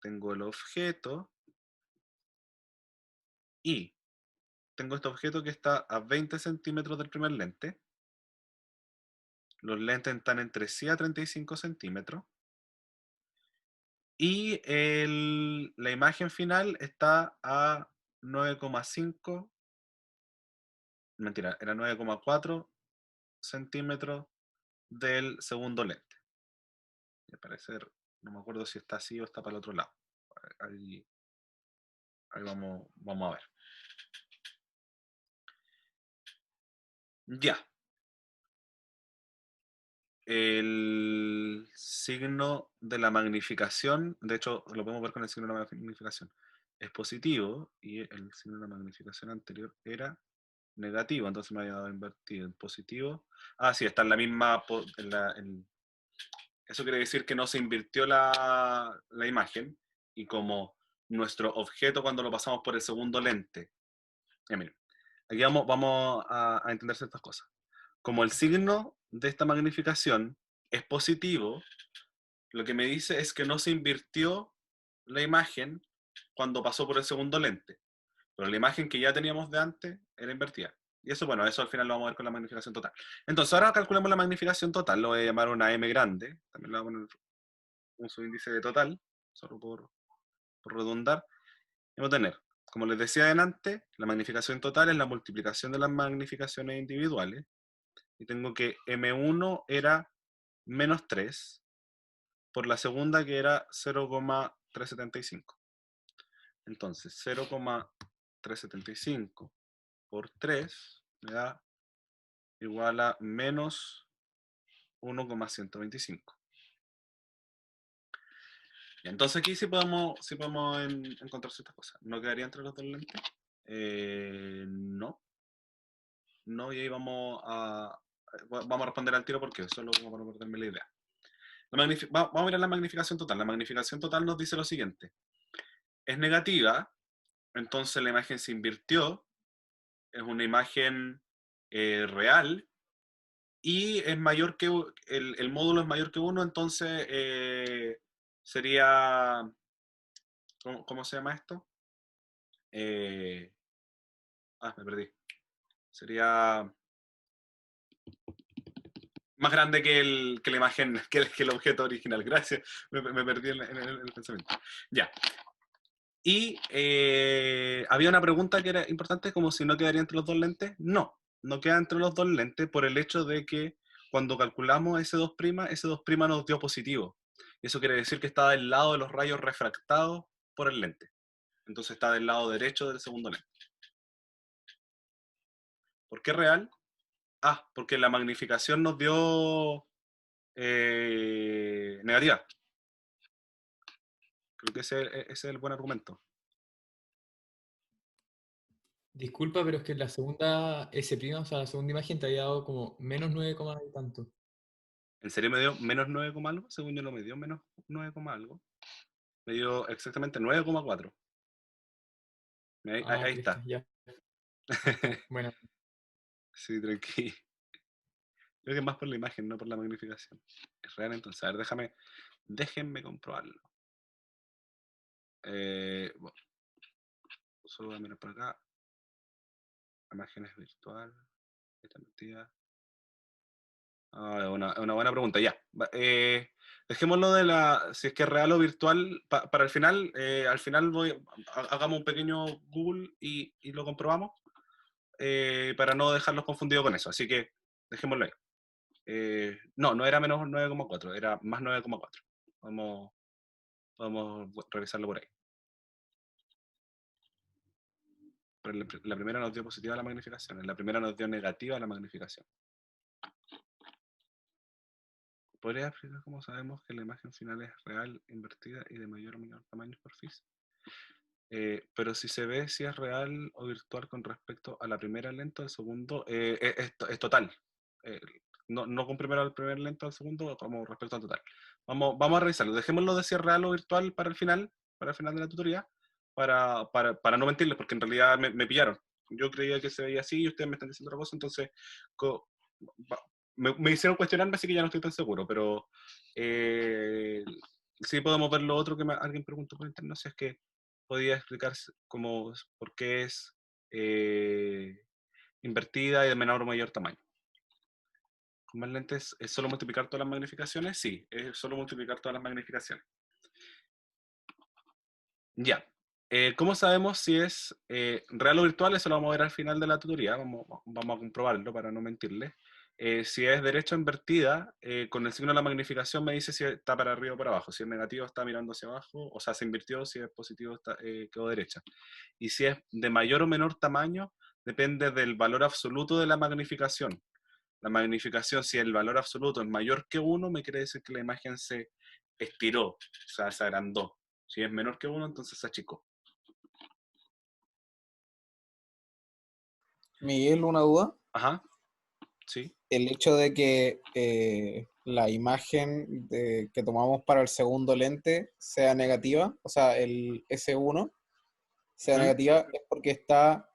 Tengo el objeto. Y tengo este objeto que está a 20 centímetros del primer lente. Los lentes están entre sí a 35 centímetros. Y la imagen final está a 9,5. Mentira, era 9,4 centímetros del segundo lente. Al parecer, no me acuerdo si está así o está para el otro lado. Ahí vamos a ver. Ya. El signo de la magnificación, de hecho, lo podemos ver con el signo de la magnificación, es positivo y el signo de la magnificación anterior era negativo, entonces me había dado invertido en positivo. Ah, sí, está en la misma. Eso quiere decir que no se invirtió la imagen y como nuestro objeto cuando lo pasamos por el segundo lente. Ya, miren, aquí vamos a entender ciertas cosas. Como el signo de esta magnificación es positivo, lo que me dice es que no se invirtió la imagen cuando pasó por el segundo lente. Pero la imagen que ya teníamos de antes era invertida. Y eso, bueno, eso al final lo vamos a ver con la magnificación total. Entonces, ahora calculemos la magnificación total. Lo voy a llamar una M grande. También le voy a poner un subíndice de total, solo por redundar. Y vamos a tener, como les decía antes, la magnificación total es la multiplicación de las magnificaciones individuales. Y tengo que M1 era menos 3 por la segunda que era 0,375. Entonces, 0,375 por 3 me da igual a menos 1,125. Entonces aquí sí podemos encontrar ciertas cosas. ¿No quedaría entre los dos lentes? No. No, y ahí vamos a responder al tiro porque solo como para no perderme la idea. Vamos a mirar la magnificación total. La magnificación total nos dice lo siguiente. Es negativa, entonces la imagen se invirtió, es una imagen real, y es mayor que el módulo es mayor que 1, entonces sería, ¿cómo se llama esto? Me perdí. Sería más grande que la imagen, que el objeto original. Gracias, me perdí en el pensamiento. Ya. Y había una pregunta que era importante, como si no quedaría entre los dos lentes. No queda entre los dos lentes por el hecho de que cuando calculamos S2', S2' nos dio positivo. Eso quiere decir que está del lado de los rayos refractados por el lente. Entonces está del lado derecho del segundo lente. ¿Por qué real? Porque la magnificación nos dio negativa. Creo que ese es el buen argumento. Disculpa, pero es que la segunda S', o sea, la segunda imagen te había dado como menos 9, y tanto. ¿En serio me dio menos 9, algo? Según yo no me dio menos 9, algo. Me dio exactamente 9,4. Ahí Cristo, está. ya. Bueno, Sí, tranqui. Creo que es más por la imagen, no por la magnificación. Es real entonces. A ver, déjenme comprobarlo. Bueno, solo voy a mirar por acá. Imágenes virtual. Esta metida. Es una buena pregunta, ya. Dejémoslo si es que es real o virtual, para el final. Al final hagamos un pequeño Google y lo comprobamos, para no dejarlos confundidos con eso. Así que dejémoslo ahí. No era menos 9,4, era más 9,4. Podemos revisarlo por ahí. Pero la primera nos dio positiva la magnificación, en la primera nos dio negativa la magnificación. ¿Podría explicar cómo sabemos que la imagen final es real, invertida y de mayor o menor tamaño por superficie? Pero si se ve si es real o virtual con respecto a la primera lente o al segundo, es total. Eh, no con primero al primer lente o al segundo, como respecto al total. Vamos a revisarlo. Dejémoslo de si es real o virtual para el final de la tutoría, para no mentirles, porque en realidad me pillaron. Yo creía que se veía así y ustedes me están diciendo otra cosa, entonces co- me hicieron cuestionarme, así que ya no estoy tan seguro, pero sí podemos ver lo otro que alguien preguntó por internet, si es que podía explicar cómo, por qué es invertida y de menor o mayor tamaño. Con más lentes, ¿es solo multiplicar todas las magnificaciones? Sí, es solo multiplicar todas las magnificaciones. Ya. ¿Cómo sabemos si es real o virtual? Eso lo vamos a ver al final de la tutoría. Vamos a comprobarlo para no mentirle. Si es derecha o invertida, con el signo de la magnificación me dice si está para arriba o para abajo. Si es negativo está mirando hacia abajo, o sea, se invirtió. Si es positivo quedó derecha. Y si es de mayor o menor tamaño, depende del valor absoluto de la magnificación. La magnificación, si el valor absoluto es mayor que 1, me quiere decir que la imagen se estiró, o sea, se agrandó. Si es menor que 1, entonces se achicó. Miguel, una duda. Ajá, sí. El hecho de que la imagen que tomamos para el segundo lente sea negativa, o sea, el S1 sea ¿Mm? negativa, es porque está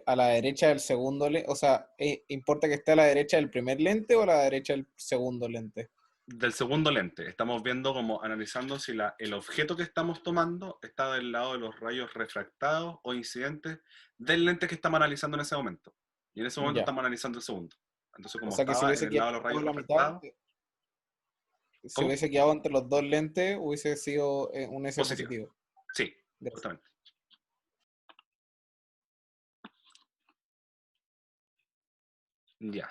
a la derecha del segundo lente, o sea, ¿importa que esté a la derecha del primer lente o a la derecha del segundo lente? Del segundo lente. Estamos viendo como analizando si el objeto que estamos tomando está del lado de los rayos refractados o incidentes del lente que estamos analizando en ese momento. Y en ese momento Ya. estamos analizando el segundo. Entonces, O como sea que si estaba en hubiese el lado quedado de los rayos a la mitad, refractados, si ¿cómo? hubiese quedado entre los dos lentes, hubiese sido un S Positiva. positivo. Sí, Gracias. justamente. Ya.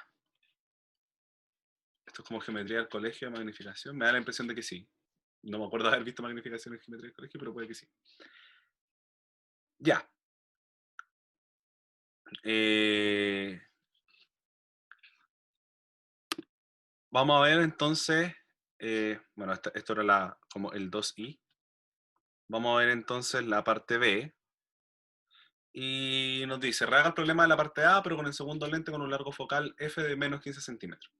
Esto es como geometría del colegio de magnificación. Me da la impresión de que sí. No me acuerdo de haber visto magnificación en geometría del colegio, pero puede que sí. Ya. Eh, Vamos a ver entonces. Bueno, esto era como el 2i. Vamos a ver entonces la parte B. Y nos dice, rehaga el problema de la parte A, pero con el segundo lente con un largo focal f de menos 15 centímetros.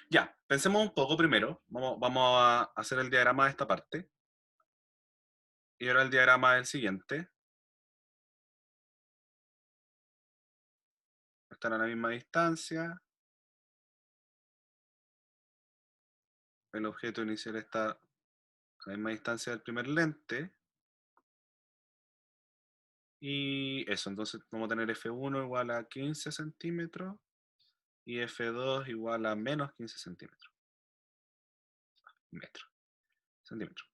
Ya, pensemos un poco primero. Vamos a hacer el diagrama de esta parte. Y ahora el diagrama del siguiente. Están a la misma distancia. El objeto inicial está a la misma distancia del primer lente. Y eso, entonces vamos a tener F1 igual a 15 centímetros y F2 igual a menos 15 centímetros. Metros. Centímetros.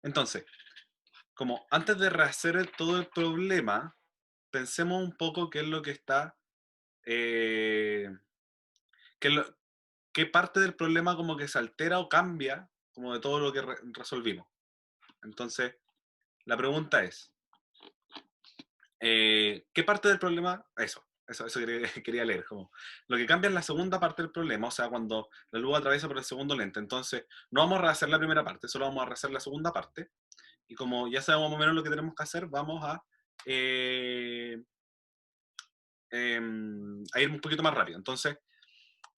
Entonces, como antes de rehacer todo el problema, pensemos un poco qué es lo que está, qué, qué parte del problema como que se altera o cambia como de todo lo que resolvimos. Entonces, la pregunta es, ¿qué parte del problema? Eso quería leer. Como, lo que cambia es la segunda parte del problema, o sea, cuando la luz atraviesa por el segundo lente. Entonces, no vamos a rehacer la primera parte, solo vamos a rehacer la segunda parte. Y como ya sabemos más o menos lo que tenemos que hacer, vamos eh, a ir un poquito más rápido. Entonces,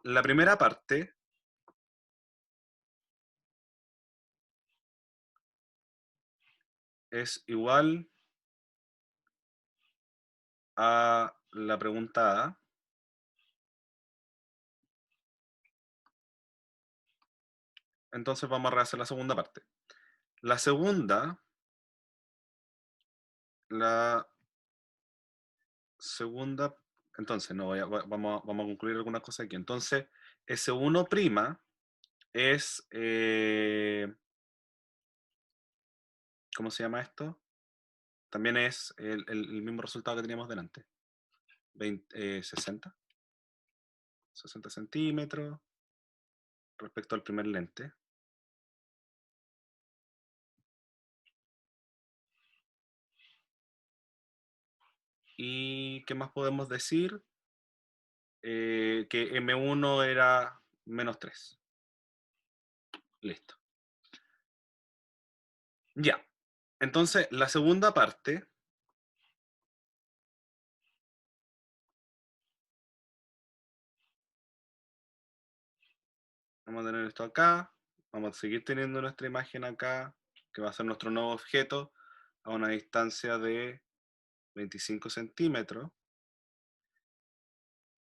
la primera parte es igual a la pregunta A. Entonces vamos a rehacer la segunda parte. La segunda entonces, no vamos a concluir algunas cosas aquí. Entonces, S1' es, ¿cómo se llama esto? También es el mismo resultado que teníamos delante. 60 centímetros respecto al primer lente. ¿Y qué más podemos decir? que M1 era menos 3. Listo. Ya. Entonces, la segunda parte vamos a tener esto acá, vamos a seguir teniendo nuestra imagen acá, que va a ser nuestro nuevo objeto, a una distancia de 25 centímetros.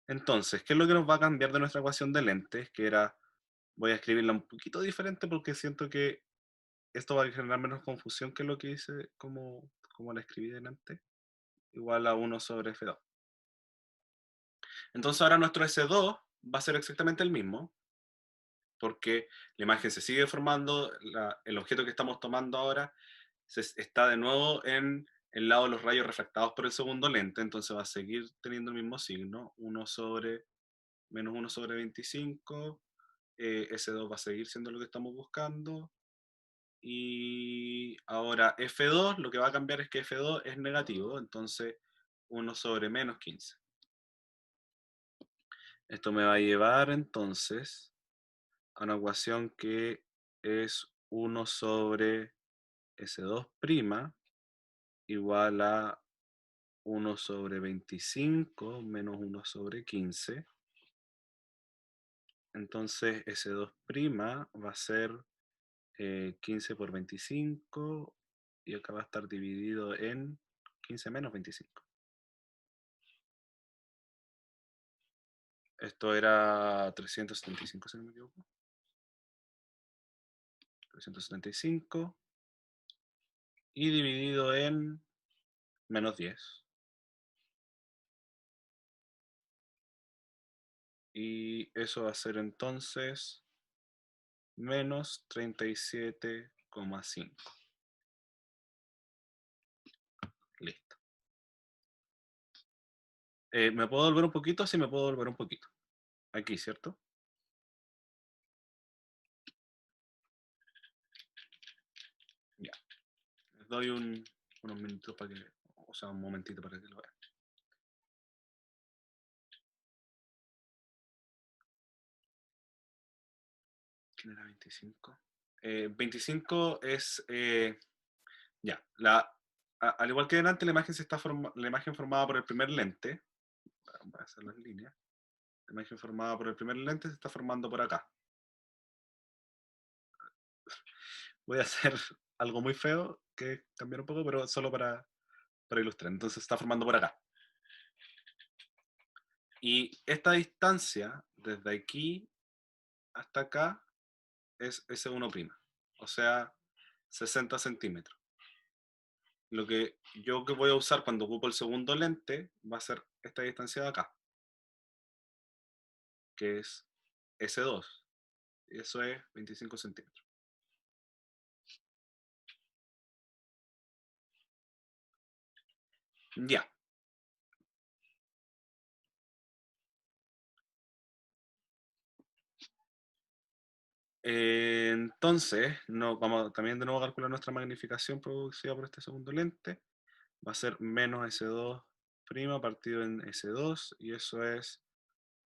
Entonces, ¿qué es lo que nos va a cambiar de nuestra ecuación de lentes? Que era, voy a escribirla un poquito diferente porque siento que esto va a generar menos confusión que lo que hice como la escribí delante. Igual a 1 sobre F2. Entonces ahora nuestro S2 va a ser exactamente el mismo, porque la imagen se sigue formando, el objeto que estamos tomando ahora está de nuevo en el lado de los rayos refractados por el segundo lente, entonces va a seguir teniendo el mismo signo, 1 sobre, menos 1 sobre 25, S2 va a seguir siendo lo que estamos buscando, y ahora F2, lo que va a cambiar es que F2 es negativo, entonces 1 sobre menos 15. Esto me va a llevar entonces a una ecuación que es 1 sobre S2' igual a 1 sobre 25 menos 1 sobre 15. Entonces S2' va a ser 15 por 25 y acá va a estar dividido en 15 menos 25. Esto era 375, si no me equivoco. 375 y dividido en menos 10. Y eso va a ser entonces menos 37,5. Listo. ¿Me puedo volver un poquito? Sí, me puedo volver un poquito. Aquí, ¿cierto? Ya. Les doy unos minutos para que, o sea, un momentito para que lo vean. ¿Quién era 25? 25 es, ya, al igual que delante, la imagen, la imagen formada por el primer lente, voy a hacer las líneas, la imagen formada por el primer lente se está formando por acá. Voy a hacer algo muy feo, que cambiar un poco, pero solo para ilustrar. Entonces se está formando por acá. Y esta distancia, desde aquí hasta acá, es S1', o sea, 60 centímetros. Lo que yo voy a usar cuando ocupo el segundo lente va a ser esta distancia de acá, que es S2. Y eso es 25 centímetros. Ya. Entonces, no, vamos también de nuevo a calcular nuestra magnificación producida por este segundo lente. Va a ser menos S2' partido en S2, y eso es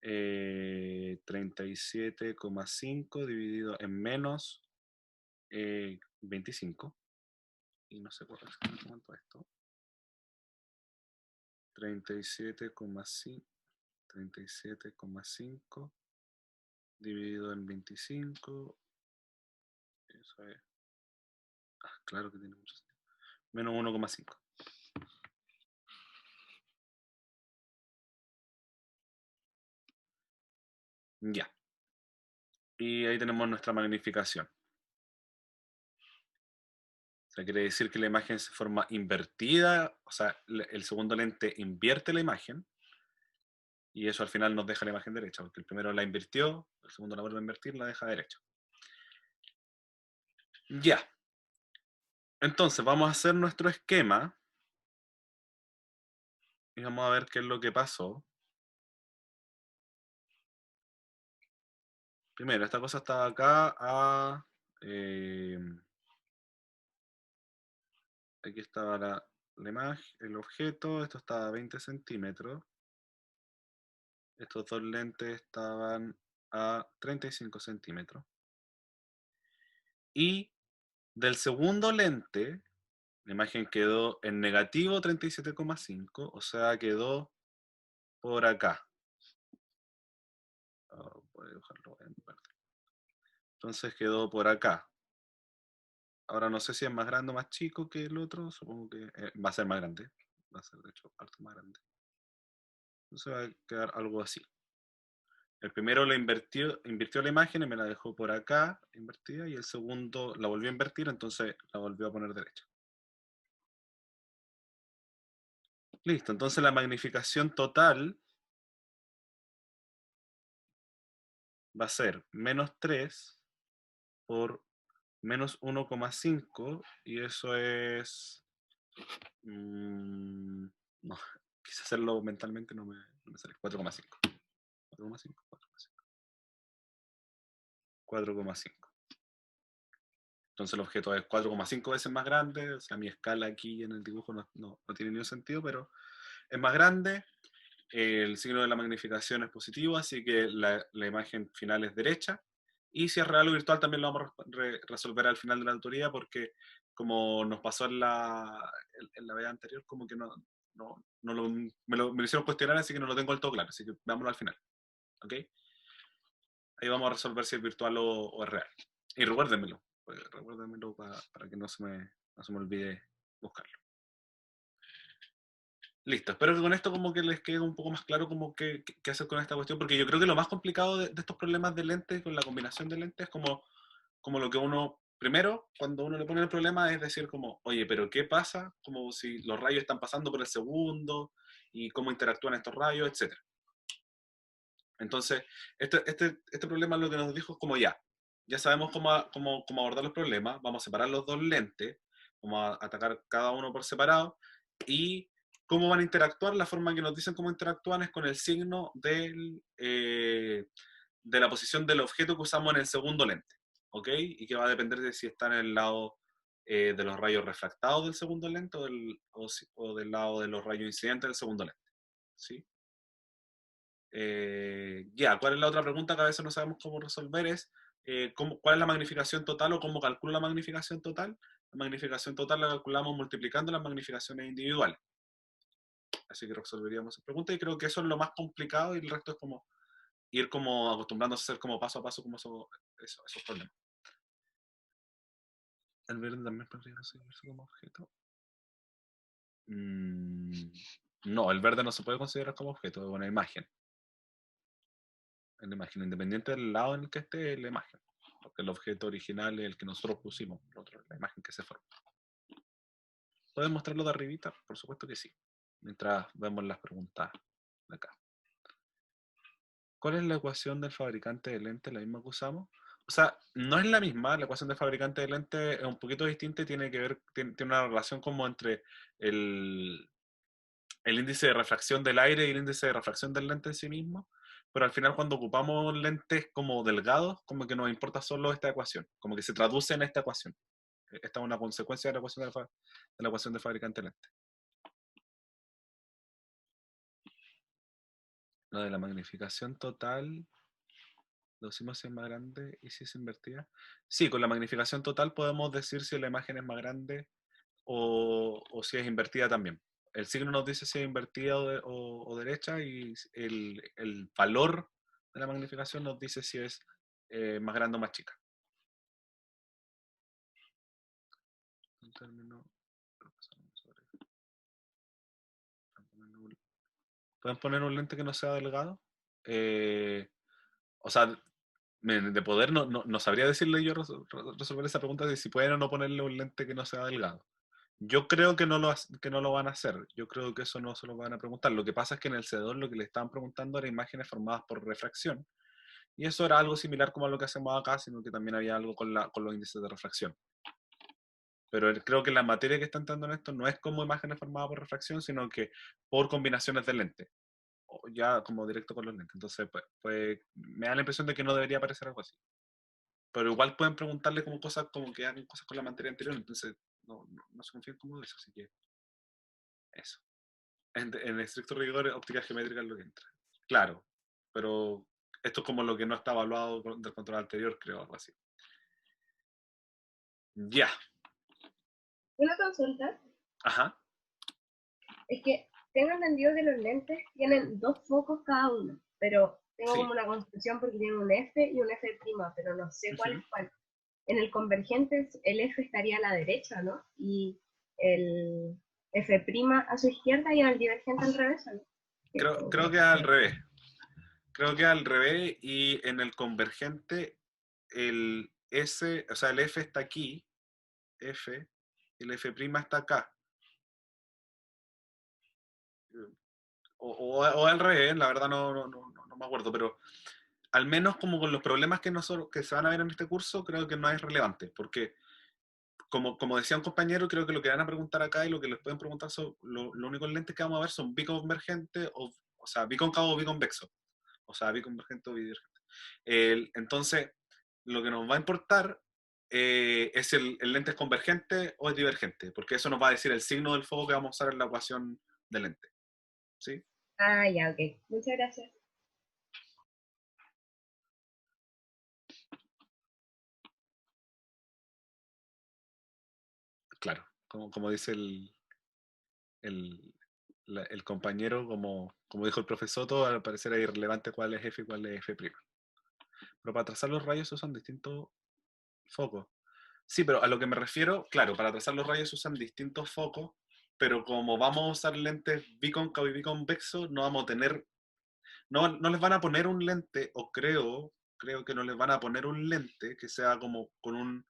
37,5 dividido en menos 25. Y no sé cuánto es esto. 37,5 dividido en 25. Eso es. Claro que tiene mucho sentido. Menos 1,5. Ya. Y ahí tenemos nuestra magnificación. O sea, quiere decir que la imagen se forma invertida, o sea, el segundo lente invierte la imagen, y eso al final nos deja la imagen derecha, porque el primero la invirtió, el segundo la vuelve a invertir, la deja derecha. Ya. Entonces, vamos a hacer nuestro esquema, y vamos a ver qué es lo que pasó. Primero, esta cosa estaba acá aquí estaba la imagen, el objeto, esto estaba a 20 centímetros. Estos dos lentes estaban a 35 centímetros. Y del segundo lente, la imagen quedó en negativo 37,5, o sea, quedó por acá. Voy a dibujarlo en verde. Entonces quedó por acá. Ahora no sé si es más grande o más chico que el otro, supongo que va a ser más grande. Va a ser, de hecho, harto más grande. Entonces va a quedar algo así. El primero le invirtió la imagen y me la dejó por acá invertida, y el segundo la volvió a invertir, entonces la volvió a poner derecha. Listo, entonces la magnificación total va a ser -3 por -1,5, y eso es... no, quise hacerlo mentalmente, no me sale. 4,5. 4,5. 4,5. Entonces el objeto es 4,5 veces más grande, o sea, mi escala aquí en el dibujo no tiene ningún sentido, pero es más grande. El signo de la magnificación es positivo, así que la imagen final es derecha. Y si es real o virtual también lo vamos a resolver al final de la tutoría, porque como nos pasó en la vez anterior, como que me lo hicieron cuestionar, así que no lo tengo del todo claro, así que vámonos al final. ¿Ok? Ahí vamos a resolver si es virtual o es real. Y recuérdenmelo para que no se me olvide buscarlo. Listo, espero que con esto como que les quede un poco más claro como qué hacer con esta cuestión, porque yo creo que lo más complicado de estos problemas de lentes, con la combinación de lentes, como lo que uno, primero, cuando uno le pone el problema, es decir como, oye, pero ¿qué pasa? Como si los rayos están pasando por el segundo, y cómo interactúan estos rayos, etc. Entonces, este problema lo que nos dijo es como ya sabemos cómo abordar los problemas, vamos a separar los dos lentes, vamos a atacar cada uno por separado, y cómo van a interactuar, la forma en que nos dicen cómo interactúan es con el signo de la posición del objeto que usamos en el segundo lente, ¿ok? Y que va a depender de si está en el lado de los rayos refractados del segundo lente o del lado de los rayos incidentes del segundo lente, ¿sí? ¿Cuál es la otra pregunta que a veces no sabemos cómo resolver? Es ¿cuál es la magnificación total o cómo calculo la magnificación total? La magnificación total la calculamos multiplicando las magnificaciones individuales. Así que resolveríamos esa pregunta, y creo que eso es lo más complicado, y el resto es como ir como acostumbrándose a hacer como paso a paso como esos problemas. El verde también podría considerarse como objeto. No, el verde no se puede considerar como objeto, es una imagen. En la imagen, independiente del lado en el que esté la imagen, porque el objeto original es el que nosotros pusimos, la imagen que se forma. ¿Puedes mostrarlo de arribita? Por supuesto que sí, mientras vemos las preguntas de acá. ¿Cuál es la ecuación del fabricante de lentes? ¿La misma que usamos? O sea, no es la misma, la ecuación del fabricante de lentes es un poquito distinta y tiene una relación como entre el índice de refracción del aire y el índice de refracción del lente en sí mismo, pero al final cuando ocupamos lentes como delgados, como que nos importa solo esta ecuación, como que se traduce en esta ecuación. Esta es una consecuencia de la ecuación de la ecuación del fabricante de lentes. Lo de la magnificación total, lo decimos si es más grande y si es invertida. Sí, con la magnificación total podemos decir si la imagen es más grande o si es invertida también. El signo nos dice si es invertida o derecha, y el valor de la magnificación nos dice si es más grande o más chica. ¿Pueden poner un lente que no sea delgado? O sea, de poder no sabría decirle yo resolver esa pregunta de si pueden o no ponerle un lente que no sea delgado. Yo creo que no lo van a hacer. Yo creo que eso no se lo van a preguntar. Lo que pasa es que en el CEDOR lo que le estaban preguntando era imágenes formadas por refracción. Y eso era algo similar como a lo que hacemos acá, sino que también había algo con los índices de refracción. Pero creo que la materia que está entrando en esto no es como imágenes formadas por refracción, sino que por combinaciones de lentes. O ya como directo con los lentes. Entonces, pues me da la impresión de que no debería aparecer algo así. Pero igual pueden preguntarle como cosas, como que hagan cosas con la materia anterior, entonces no se confíen como de eso, así que eso. En estricto rigor, óptica geométrica es lo que entra. Claro, pero esto es como lo que no está evaluado del control anterior, creo, algo así. Ya. Una consulta Ajá. es que tengo entendido que los lentes tienen 2 focos cada uno, pero tengo Sí. como una confusión porque tienen un F y un F', pero no sé cuál Ujú. es cuál. En el convergente el F estaría a la derecha, ¿no? Y el F' a su izquierda y en el divergente al revés, ¿no? Creo que es al revés. Creo que es al revés y en el convergente el S, o sea, el F está aquí, F, y el F' está acá. O al revés, la verdad no me acuerdo, pero al menos como con los problemas que se van a ver en este curso, creo que no es relevante, porque como decía un compañero, creo que lo que van a preguntar acá y lo que les pueden preguntar son, los únicos lentes que vamos a ver son biconvergentes, o sea, bicóncavo o biconvexo, o sea, biconvergente o bidivergente. Entonces, lo que nos va a importar es el lente es convergente o es divergente, porque eso nos va a decir el signo del foco que vamos a usar en la ecuación del lente. ¿Sí? Ah, ya, ok. Muchas gracias. Claro, como dice el compañero, como dijo el profesor, todo al parecer es irrelevante cuál es F y cuál es F'. Pero para trazar los rayos se usan distintos focos. Sí, pero a lo que me refiero, claro, para trazar los rayos se usan distintos focos, pero como vamos a usar lentes bicóncavo y biconvexo, no vamos a tener, no les van a poner un lente, o creo que no les van a poner un lente que sea como con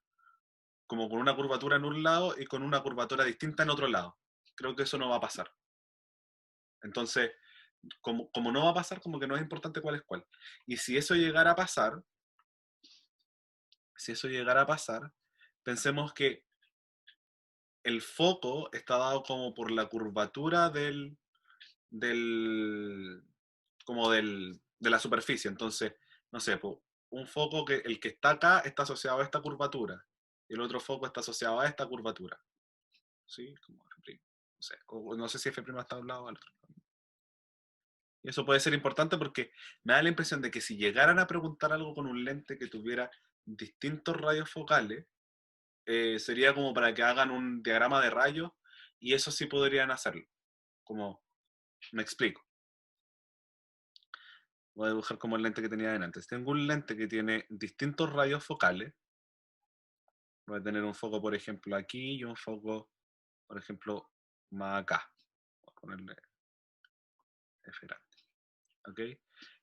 una curvatura en un lado y con una curvatura distinta en otro lado. Creo que eso no va a pasar. Entonces, como no va a pasar, como que no es importante cuál es cuál. Y si eso llegara a pasar, pensemos que el foco está dado como por la curvatura de la superficie. Entonces, no sé, un foco que el que está acá está asociado a esta curvatura y el otro foco está asociado a esta curvatura. ¿Sí? Como F'. No sé, o no sé si F' está a un lado o al otro. Y eso puede ser importante porque me da la impresión de que si llegaran a preguntar algo con un lente que tuviera distintos rayos focales, sería como para que hagan un diagrama de rayos y eso sí podrían hacerlo. Como, me explico. Voy a dibujar como el lente que tenía antes. Tengo un lente que tiene distintos rayos focales. Voy a tener un foco, por ejemplo, aquí y un foco, por ejemplo, más acá. Voy a ponerle F grande. ¿Ok?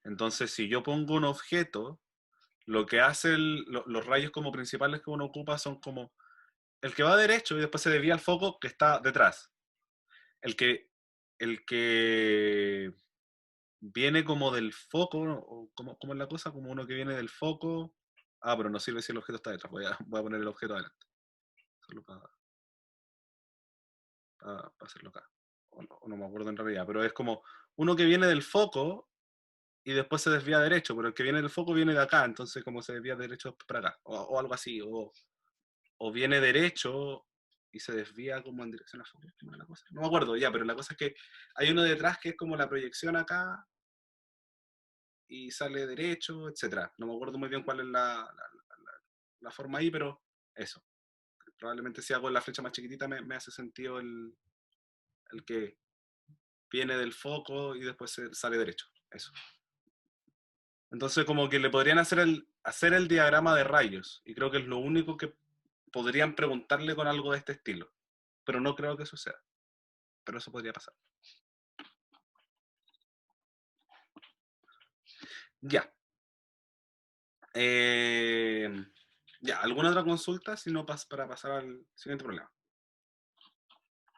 Entonces, si yo pongo un objeto, lo que hace los rayos como principales que uno ocupa son como el que va derecho y después se desvía el foco que está detrás. El que viene como del foco, o como es la cosa, como uno que viene del foco. Ah, pero no sirve si el objeto está detrás. Voy a poner el objeto adelante. Solo para hacerlo acá. O no me acuerdo en realidad, pero es como uno que viene del foco y después se desvía derecho, pero el que viene del foco viene de acá, entonces como se desvía derecho para acá, o algo así, o viene derecho y se desvía como en dirección a foco. No me acuerdo ya, pero la cosa es que hay uno detrás que es como la proyección acá y sale derecho, etcétera. No me acuerdo muy bien cuál es la forma ahí, pero eso. Probablemente si hago la flecha más chiquitita me hace sentido el que viene del foco y después sale derecho. Eso. Entonces como que le podrían hacer el diagrama de rayos y creo que es lo único que podrían preguntarle con algo de este estilo. Pero no creo que suceda. Pero eso podría pasar. Ya. Ya, ¿alguna otra consulta? Si no, para pasar al siguiente problema.